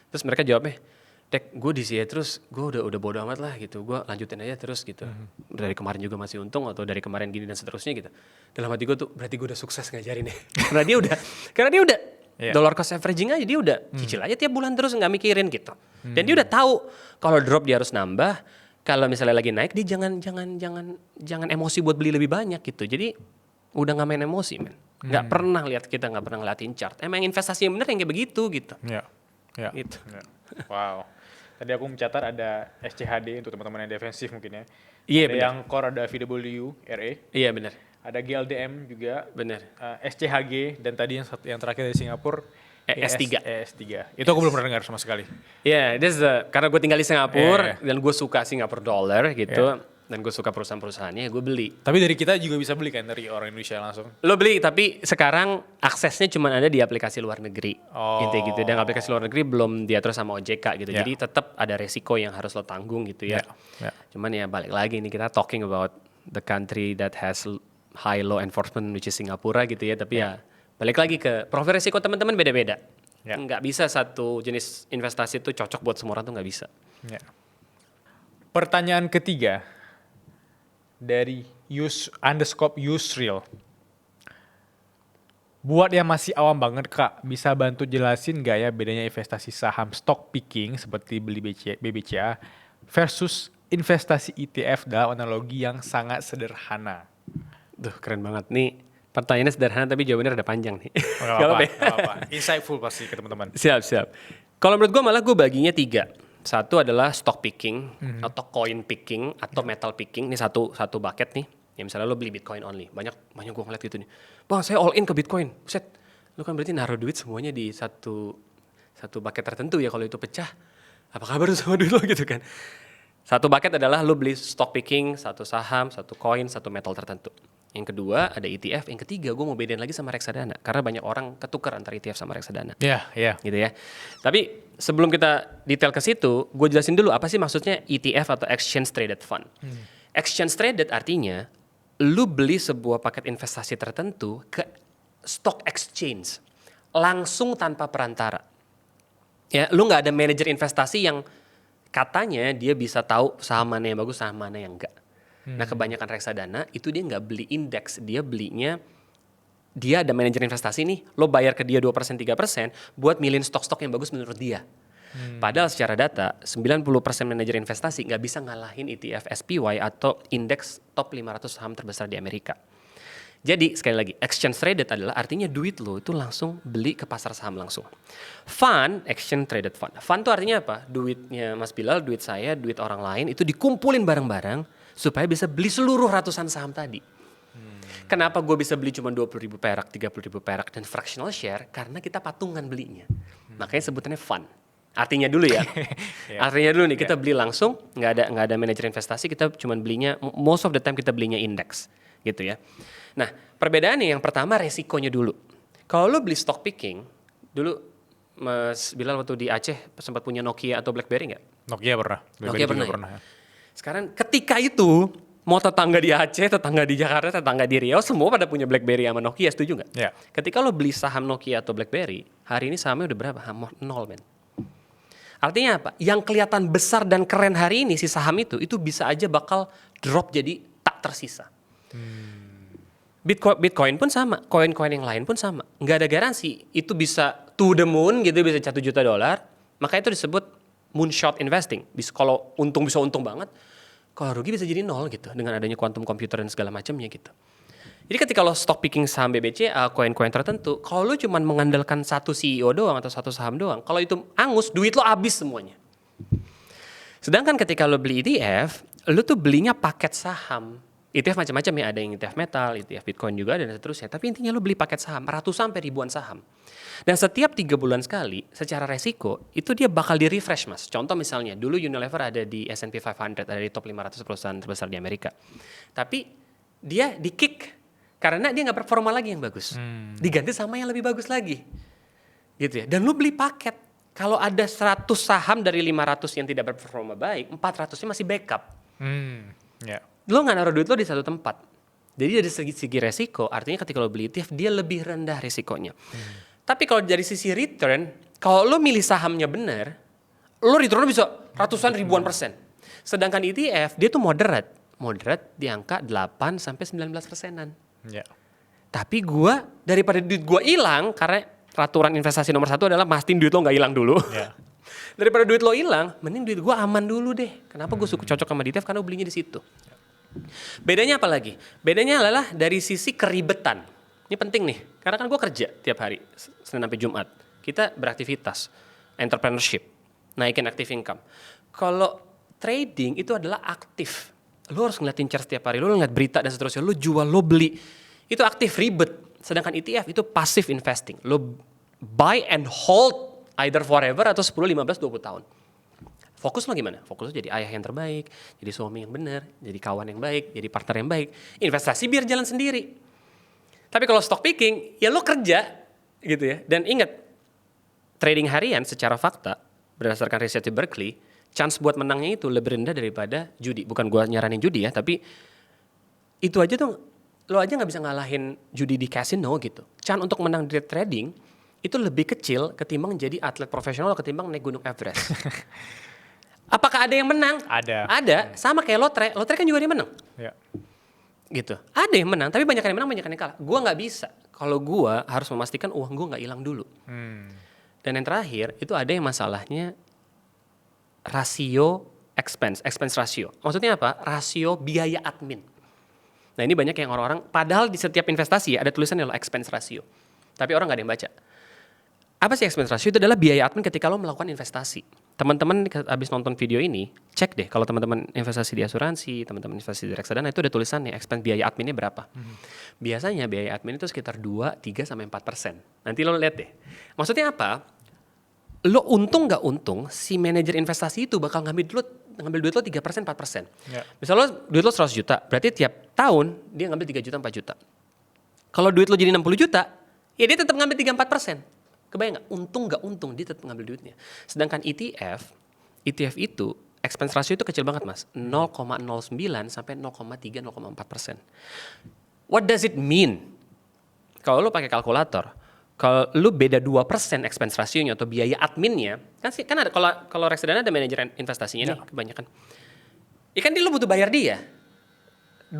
Terus mereka jawabnya, Dek, gue di sini terus, gue udah bodo amat lah gitu, gue lanjutin aja terus gitu. Dari kemarin juga masih untung atau dari kemarin gini dan seterusnya gitu. Dalam hati gue tuh, berarti gue udah sukses ngajarin nih. karena dia udah dollar cost averaging aja dia udah cicil aja tiap bulan terus nggak mikirin gitu. Dan dia udah tahu kalau drop dia harus nambah, kalau misalnya lagi naik dia jangan emosi buat beli lebih banyak gitu. Jadi udah nggak main emosi men. Nggak pernah ngeliatin chart. Emang investasi yang bener yang kayak begitu gitu. Iya. Gitu. Wow. Tadi aku mencatat ada SCHD untuk teman-teman yang defensif mungkin ya. Iya ada benar. yang core ada VWRA. Iya benar. Ada GLDM juga. Benar. SCHG dan tadi yang terakhir dari Singapura S3. ES3. Itu aku belum pernah dengar sama sekali. Ya, karena gue tinggal di Singapura Yeah. dan gue suka Singapore dollar gitu, Yeah. dan gue suka perusahaan-perusahaannya, gue beli. Tapi dari kita juga bisa beli kan dari orang Indonesia langsung. Lo beli, tapi sekarang aksesnya cuma ada di aplikasi luar negeri, intinya gitu. Dan aplikasi luar negeri belum diatur sama OJK gitu, Yeah. jadi tetap ada resiko yang harus lo tanggung gitu ya. Yeah. Cuman ya balik lagi nih, kita talking about the country that has high law enforcement, which is Singapura gitu ya. Tapi ya balik lagi ke profil resiko teman-teman beda-beda. Yeah. Nggak bisa satu jenis investasi itu cocok buat semua orang tuh nggak bisa. Ya. Pertanyaan ketiga dari _Yusril. Buat yang masih awam banget Kak, bisa bantu jelasin gak ya bedanya investasi saham stock picking seperti beli BBCA versus investasi ETF dalam analogi yang sangat sederhana? Duh, keren banget nih. Pertanyaannya sederhana tapi jawabannya rada panjang nih. Gak Gak apa-apa ya? apa-apa. Insightful pasti ke teman-teman. Siap. Kalau menurut gue malah gue baginya 3. Satu adalah stock picking atau coin picking atau metal picking. Ini satu bucket nih. Ya misalnya lo beli Bitcoin only. Banyak gue ngeliat gitu nih. Bang, saya all in ke Bitcoin. Buset. Lo kan berarti naruh duit semuanya di satu bucket tertentu ya. Kalau itu pecah, apa kabar tuh sama duit lo gitu kan. Satu bucket adalah lo beli stock picking, satu saham, satu koin, satu metal tertentu. Yang kedua ada ETF. Yang ketiga gue mau bedain lagi sama reksadana. Karena banyak orang ketukar antara ETF sama reksadana. Iya. Gitu ya. Tapi sebelum kita detail ke situ, gue jelasin dulu apa sih maksudnya ETF atau Exchange Traded Fund. Exchange Traded artinya lu beli sebuah paket investasi tertentu ke stock exchange langsung tanpa perantara. Ya, lu nggak ada manajer investasi yang katanya dia bisa tahu saham mana yang bagus, saham mana yang enggak. Nah, kebanyakan reksadana itu dia nggak beli indeks, dia belinya dia ada manajer investasi nih, lo bayar ke dia 2%, 3% buat milihin stok-stok yang bagus menurut dia. Padahal secara data, 90% manajer investasi nggak bisa ngalahin ETF SPY atau indeks top 500 saham terbesar di Amerika. Jadi sekali lagi, exchange traded adalah artinya duit lo itu langsung beli ke pasar saham langsung. Fund, exchange traded fund. Fund itu artinya apa? Duitnya Mas Bilal, duit saya, duit orang lain itu dikumpulin bareng-bareng supaya bisa beli seluruh ratusan saham tadi. Kenapa gue bisa beli cuma 20.000 perak, 30.000 perak dan fractional share? Karena kita patungan belinya. Makanya sebutannya fund. Artinya dulu ya. Artinya dulu nih, kita beli langsung, nggak ada manajer investasi, kita cuma belinya, most of the time kita belinya indeks. Gitu ya. Nah, perbedaannya yang pertama resikonya dulu. Kalau lo beli stock picking, dulu Mas Bilal waktu di Aceh sempat punya Nokia atau BlackBerry nggak? Nokia pernah. Nokia juga pernah. Ya. Sekarang ketika itu mau tetangga di Aceh, tetangga di Jakarta, tetangga di Riau semua pada punya BlackBerry sama Nokia, setuju nggak? Ya. Ketika lo beli saham Nokia atau BlackBerry, hari ini sahamnya udah berapa? 0 men. Artinya apa? Yang kelihatan besar dan keren hari ini si saham itu bisa aja bakal drop jadi tak tersisa. Bitcoin pun sama, koin-koin yang lain pun sama. Nggak ada garansi itu bisa to the moon gitu, bisa $1 juta. Makanya itu disebut moonshot investing. Kalau untung bisa untung banget, kalau rugi bisa jadi 0 gitu dengan adanya quantum computer dan segala macamnya gitu. Jadi ketika lo stock picking saham BBCA, koin-koin tertentu, kalau lo cuma mengandalkan satu CEO doang atau satu saham doang, kalau itu angus, duit lo habis semuanya. Sedangkan ketika lo beli ETF, lo tuh belinya paket saham. ETF macam-macam ya, ada yang ETF metal, ETF Bitcoin juga dan seterusnya. Tapi intinya lo beli paket saham, ratusan sampai ribuan saham. Dan setiap 3 bulan sekali, secara resiko, itu dia bakal di-refresh mas. Contoh misalnya, dulu Unilever ada di S&P 500, ada di top 500 perusahaan terbesar di Amerika. Tapi dia di-kick, karena dia nggak performa lagi yang bagus. Diganti sama yang lebih bagus lagi. Gitu ya. Dan lu beli paket. Kalau ada 100 saham dari 500 yang tidak berperforma baik, 400-nya masih backup. Ya. Lo nggak naruh duit lo di satu tempat. Jadi dari segi resiko, artinya ketika lo beli ETF, dia lebih rendah resikonya. Tapi kalau dari sisi return, kalau lo milih sahamnya benar, lo returnnya bisa ratusan ribuan %. Sedangkan ETF, dia tuh moderate. Moderate di angka 8 sampai 19%-an. Ya. Tapi gua daripada duit gua hilang, karena peraturan investasi nomor 1 adalah mastiin duit lo nggak hilang dulu. Ya. Daripada duit lo hilang, mending duit gua aman dulu deh. Kenapa gua suka cocok sama ETF? Karena gua belinya di situ. Bedanya apa lagi? Bedanya adalah dari sisi keribetan. Ini penting nih, karena kan gua kerja tiap hari, Senin sampai Jumat. Kita beraktivitas, entrepreneurship, naikin active income. Kalau trading itu adalah aktif. Lo harus ngeliatin chart setiap hari, lo ngeliat berita dan seterusnya, lo jual, lo beli. Itu aktif, ribet. Sedangkan ETF itu passive investing. Lo buy and hold either forever atau 10, 15, 20 tahun. Fokus lo gimana? Fokus lo jadi ayah yang terbaik, jadi suami yang benar, jadi kawan yang baik, jadi partner yang baik. Investasi biar jalan sendiri. Tapi kalau stock picking, ya lo kerja gitu ya. Dan ingat, trading harian secara fakta, berdasarkan riset di Berkeley, chance buat menangnya itu lebih rendah daripada judi. Bukan gua nyaranin judi ya, tapi itu aja tuh, lo aja gak bisa ngalahin judi di kasino gitu. Chance untuk menang di trading, itu lebih kecil ketimbang jadi atlet profesional ketimbang naik gunung Everest. Apakah ada yang menang? Ada. Ada, sama kayak lotre. Lotre kan juga ada yang menang. Ya. Gitu. Ada yang menang, tapi banyak yang menang, banyak yang kalah. Gua nggak bisa. Kalau gua harus memastikan uang gua nggak hilang dulu. Dan yang terakhir itu ada yang masalahnya rasio expense ratio. Maksudnya apa? Rasio biaya admin. Nah ini banyak yang orang-orang, padahal di setiap investasi ya ada tulisannya loh expense ratio. Tapi orang nggak ada yang baca. Apa sih expense ratio? Itu adalah biaya admin ketika lo melakukan investasi. Teman-teman habis nonton video ini, cek deh kalau teman-teman investasi di asuransi, teman-teman investasi di reksadana itu ada tulisannya expense biaya adminnya berapa. Biasanya biaya admin itu sekitar 2, 3 sampai 4%. Nanti lo lihat deh. Maksudnya apa? Lo untung nggak untung, si manajer investasi itu bakal ngambil duit lo 3%, 4%. Ya. Misal lo duit lo 100 juta, berarti tiap tahun dia ngambil 3 juta, 4 juta. Kalau duit lo jadi 60 juta, ya dia tetap ngambil 3-4%. Kebayang nggak? Untung nggak untung, dia tetap ngambil duitnya. Sedangkan ETF itu expense ratio itu kecil banget mas, 0,09 sampai 0,3, 0,4%. What does it mean? Kalau lo pakai kalkulator, kalau lo beda 2% expense rasionya atau biaya adminnya, kan ada kalau reksadana ada manajer investasinya nih kebanyakan. Ya kan lo butuh bayar dia. 2%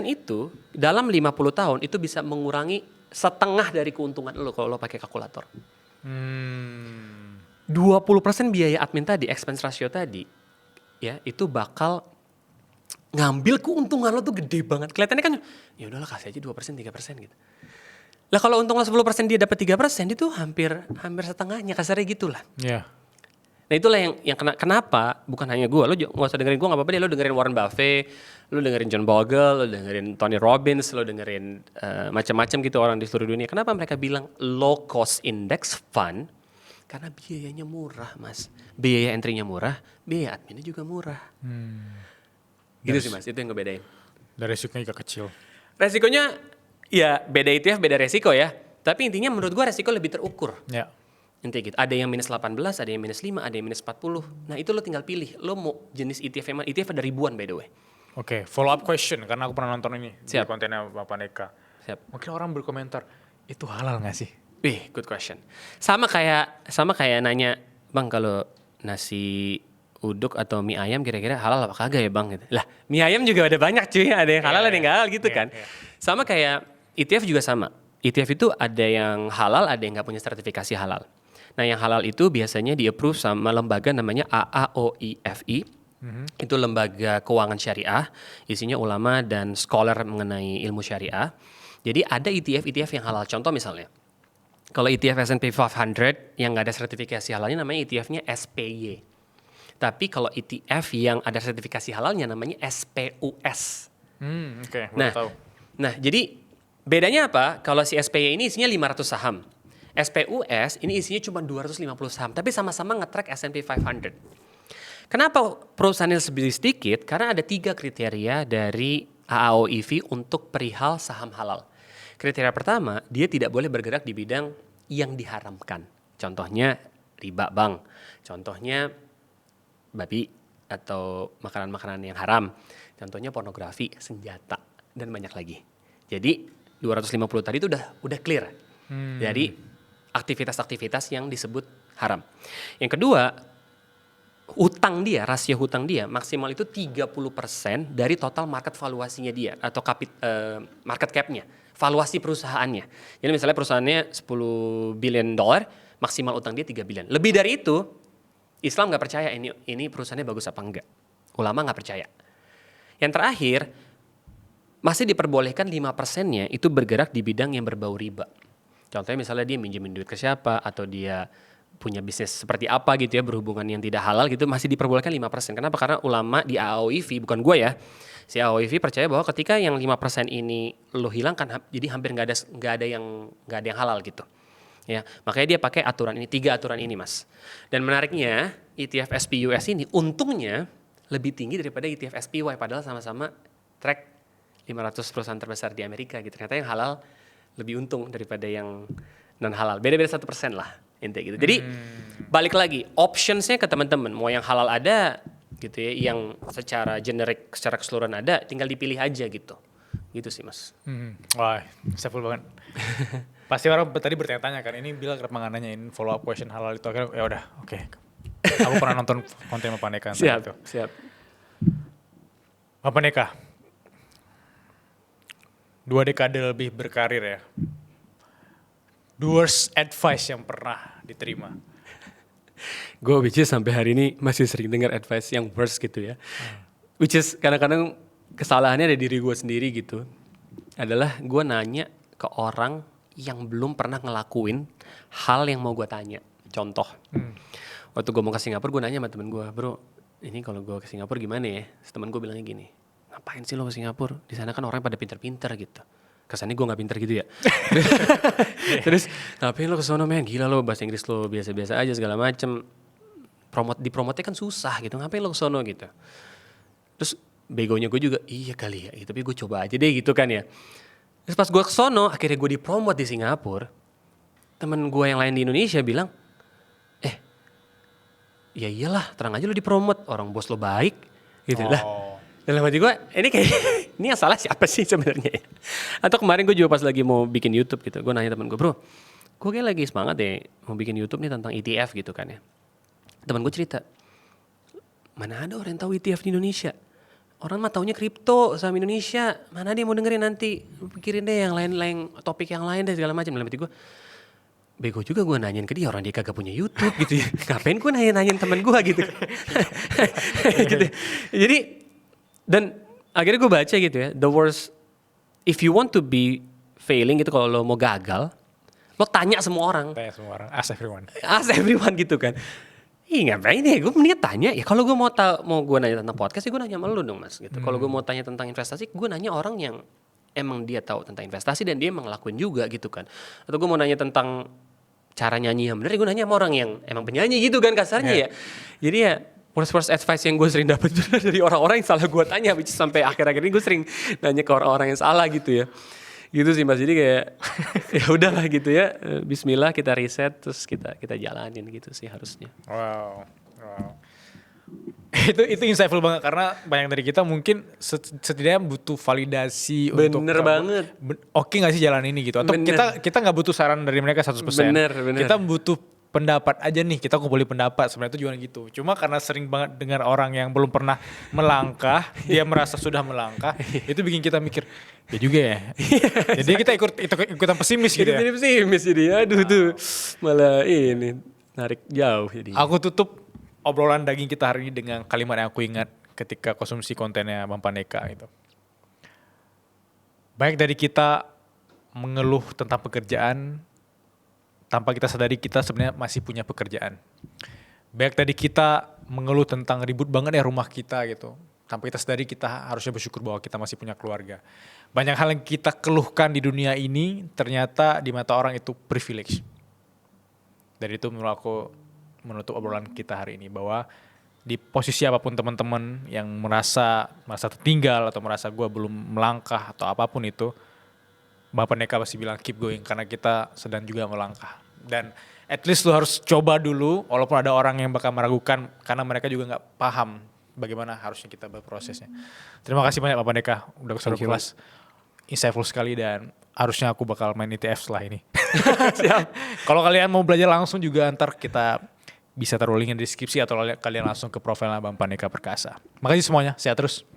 itu dalam 50 tahun itu bisa mengurangi setengah dari keuntungan lo kalau lo pakai kalkulator. 20% biaya admin tadi, expense ratio tadi, ya itu bakal ngambil keuntungan lo tuh gede banget. Kelihatannya kan, ya udahlah kasih aja 2%, 3% gitu. Lah kalau untung lo 10% dia dapat 3%, itu hampir setengahnya, kasarnya gitulah. Yeah. Nah itulah yang kenapa bukan hanya gue, lo nggak usah dengerin gue nggak apa-apa deh, lo dengerin Warren Buffett, lo dengerin John Bogle, lo dengerin Tony Robbins, lo dengerin macam-macam gitu orang di seluruh dunia. Kenapa mereka bilang low cost index fund? Karena biayanya murah mas, biaya entry-nya murah, biaya adminnya juga murah. Gitu sih mas, itu yang ngebedain. Dan resikonya juga kecil. Resikonya ya beda ETF, beda resiko ya. Tapi intinya menurut gue resiko lebih terukur. Ya. Intinya gitu. Ada yang minus 18, ada yang minus 5, ada yang minus 40. Nah itu lo tinggal pilih. Lo mau jenis ETF yang mana? ETF ada ribuan by the way. Oke, follow up question. Karena aku pernah nonton ini. Siap. Di kontennya Bapak Neka. Siap. Mungkin orang berkomentar, itu halal gak sih? Wih, good question. Sama kayak nanya, bang kalau nasi uduk atau mie ayam kira-kira halal apa kagak ya bang? Gitu. Lah, mie ayam juga ada banyak cuy. Ada yang halal, ada yang nggak halal gitu kan. Sama kayak ETF juga sama. ETF itu ada yang halal, ada yang nggak punya sertifikasi halal. Nah yang halal itu biasanya di-approve sama lembaga namanya AAOIFI. Itu lembaga keuangan syariah, isinya ulama dan scholar mengenai ilmu syariah. Jadi ada ETF yang halal. Contoh misalnya, kalau ETF S&P 500 yang nggak ada sertifikasi halalnya namanya ETF-nya SPY. Tapi kalau ETF yang ada sertifikasi halalnya namanya SPUS. Oke, baru tahu. Nah jadi bedanya apa? Kalau si SPY ini isinya 500 saham. SPUS ini isinya cuma 250 saham, tapi sama-sama nge-track S&P 500. Kenapa perusahaannya lebih sedikit? Karena ada 3 kriteria dari AAOIFI untuk perihal saham halal. Kriteria pertama, dia tidak boleh bergerak di bidang yang diharamkan. Contohnya riba bang, contohnya babi atau makanan-makanan yang haram, contohnya pornografi, senjata, dan banyak lagi. Jadi 250 tadi itu udah clear dari aktivitas-aktivitas yang disebut haram. Yang kedua, rasio hutang dia maksimal itu 30% dari total market valuasinya dia atau market cap-nya, valuasi perusahaannya. Jadi misalnya perusahaannya $10 billion, maksimal utang dia 3 billion. Lebih dari itu, Islam nggak percaya ini perusahaannya bagus apa enggak. Ulama nggak percaya. Yang terakhir, masih diperbolehkan 5%-nya itu bergerak di bidang yang berbau riba. Contohnya misalnya dia minjemin duit ke siapa atau dia punya bisnis seperti apa gitu ya berhubungan yang tidak halal gitu masih diperbolehkan 5%. Kenapa? Karena ulama di AAOIFI, bukan gue ya. Si AAOIFI percaya bahwa ketika yang 5% ini lo hilangkan jadi hampir nggak ada yang halal gitu. Ya, makanya dia pakai aturan ini, 3 aturan ini, Mas. Dan menariknya, ETF SPUS ini untungnya lebih tinggi daripada ETF SPY, padahal sama-sama track 500 perusahaan terbesar di Amerika gitu. Ternyata yang halal lebih untung daripada yang non halal. Beda-beda 1% lah intinya gitu. Jadi balik lagi, optionsnya ke teman-teman, mau yang halal ada gitu ya, yang secara generik, secara keseluruhan ada, tinggal dipilih aja gitu. Gitu sih, Mas. Wah, insightful banget. Pasti orang tadi bertanya-tanya kan, ini bilang kenapa nggak nanyain follow up question halal itu. Akhirnya ya udah, oke. Aku pernah nonton konten Bapak Neka. Siap. Bapak Neka, 2 dekade lebih berkarir ya. The worst advice yang pernah diterima. Gue which is sampai hari ini masih sering dengar advice yang worst gitu ya. Which is kadang-kadang kesalahannya ada diri gue sendiri gitu. Adalah gue nanya ke orang yang belum pernah ngelakuin hal yang mau gue tanya. Contoh, waktu gue mau ke Singapura gue nanya sama temen gue, bro, ini kalau gue ke Singapura gimana ya? Temen gue bilangnya gini, ngapain sih lo ke Singapura? Di sana kan orang pada pinter-pinter gitu. Kesannya gue nggak pinter gitu ya. Terus, ngapain lo ke sono men? Gila lo, bahasa Inggris lo biasa-biasa aja segala macem. Dipromotnya kan susah gitu. Ngapain lo ke sono gitu? Terus begonya gue juga, iya kali ya. Tapi gue coba aja deh gitu kan ya. Terus pas gue ke sono, akhirnya gue dipromot di Singapura. Temen gue yang lain di Indonesia bilang, ya iyalah, terang aja lo dipromot, orang bos lo baik gitu lah. Dalam hati gue, ini kayak ini yang salah siapa sih sebenarnya ya? Atau kemarin gue juga pas lagi mau bikin YouTube gitu, gue nanya temen gue, bro, gue kayak lagi semangat deh mau bikin YouTube nih tentang ETF gitu kan ya. Temen gue cerita, mana ada orang yang tahu ETF di Indonesia? Orang mah taunya kripto sama Indonesia, mana dia mau dengerin nanti? Pikirin deh yang lain-lain, topik yang lain deh segala macam. Dalam hati gue, bego juga gue nanyain ke dia, orang dia kagak punya YouTube gitu ya. Ngapain gue nanyain temen gue gitu. Gitu. Jadi, dan akhirnya gue baca gitu ya, the worst, if you want to be failing gitu, kalau lo mau gagal, lo tanya semua orang. Ask everyone. Ask everyone gitu kan. Ih ngapain ya, gue mendingan tanya ya. Kalau gue mau gue nanya tentang podcast, ya gue nanya sama lo dong mas gitu. Kalau gue mau tanya tentang investasi, gue nanya orang yang emang dia tahu tentang investasi dan dia emang ngelakuin juga gitu kan. Atau gue mau nanya tentang cara nyanyi yang bener, gue nanya sama orang yang emang penyanyi gitu kan kasarnya ya. Jadi ya worst advice yang gue sering dapet dari orang-orang yang salah gue tanya, which sampai akhir-akhir ini gue sering nanya ke orang-orang yang salah gitu ya. Gitu sih mas, jadi kayak ya udahlah gitu ya, bismillah kita riset terus kita jalanin gitu sih harusnya. Wow. Itu insightful banget karena banyak dari kita mungkin setidaknya butuh validasi. Bener banget. Oke gak sih jalan ini gitu, atau kita gak butuh saran dari mereka 100%. Bener. Kita butuh pendapat aja nih, kita kumpulin pendapat, sebenarnya tujuan gitu. Cuma karena sering banget dengar orang yang belum pernah melangkah, dia merasa sudah melangkah, itu bikin kita mikir, ya juga ya. Jadi kita ikutan pesimis gitu ya. Jadi pesimis jadi, aduh tuh malah ini narik jauh jadi. Aku tutup obrolan daging kita hari ini dengan kalimat yang aku ingat ketika konsumsi kontennya Bang Paneka itu. Baik dari kita mengeluh tentang pekerjaan, tanpa kita sadari kita sebenarnya masih punya pekerjaan. Baik tadi kita mengeluh tentang ribut banget ya rumah kita gitu. Tanpa kita sadari kita harusnya bersyukur bahwa kita masih punya keluarga. Banyak hal yang kita keluhkan di dunia ini ternyata di mata orang itu privilege. Dari itu menurut aku menutup obrolan kita hari ini bahwa di posisi apapun teman-teman yang merasa tertinggal atau merasa gue belum melangkah atau apapun itu, Bapak Neka pasti bilang keep going karena kita sedang juga melangkah. Dan at least lu harus coba dulu walaupun ada orang yang bakal meragukan karena mereka juga gak paham bagaimana harusnya kita berprosesnya. Terima kasih banyak Bapak Neka udah kesana kelas. Insightful sekali dan harusnya aku bakal main ETF setelah ini. Siap. Kalau kalian mau belajar langsung juga ntar kita bisa taruh linknya di deskripsi atau kalian langsung ke profilnya Bang Paneka Perkasa. Makasih semuanya, sehat terus.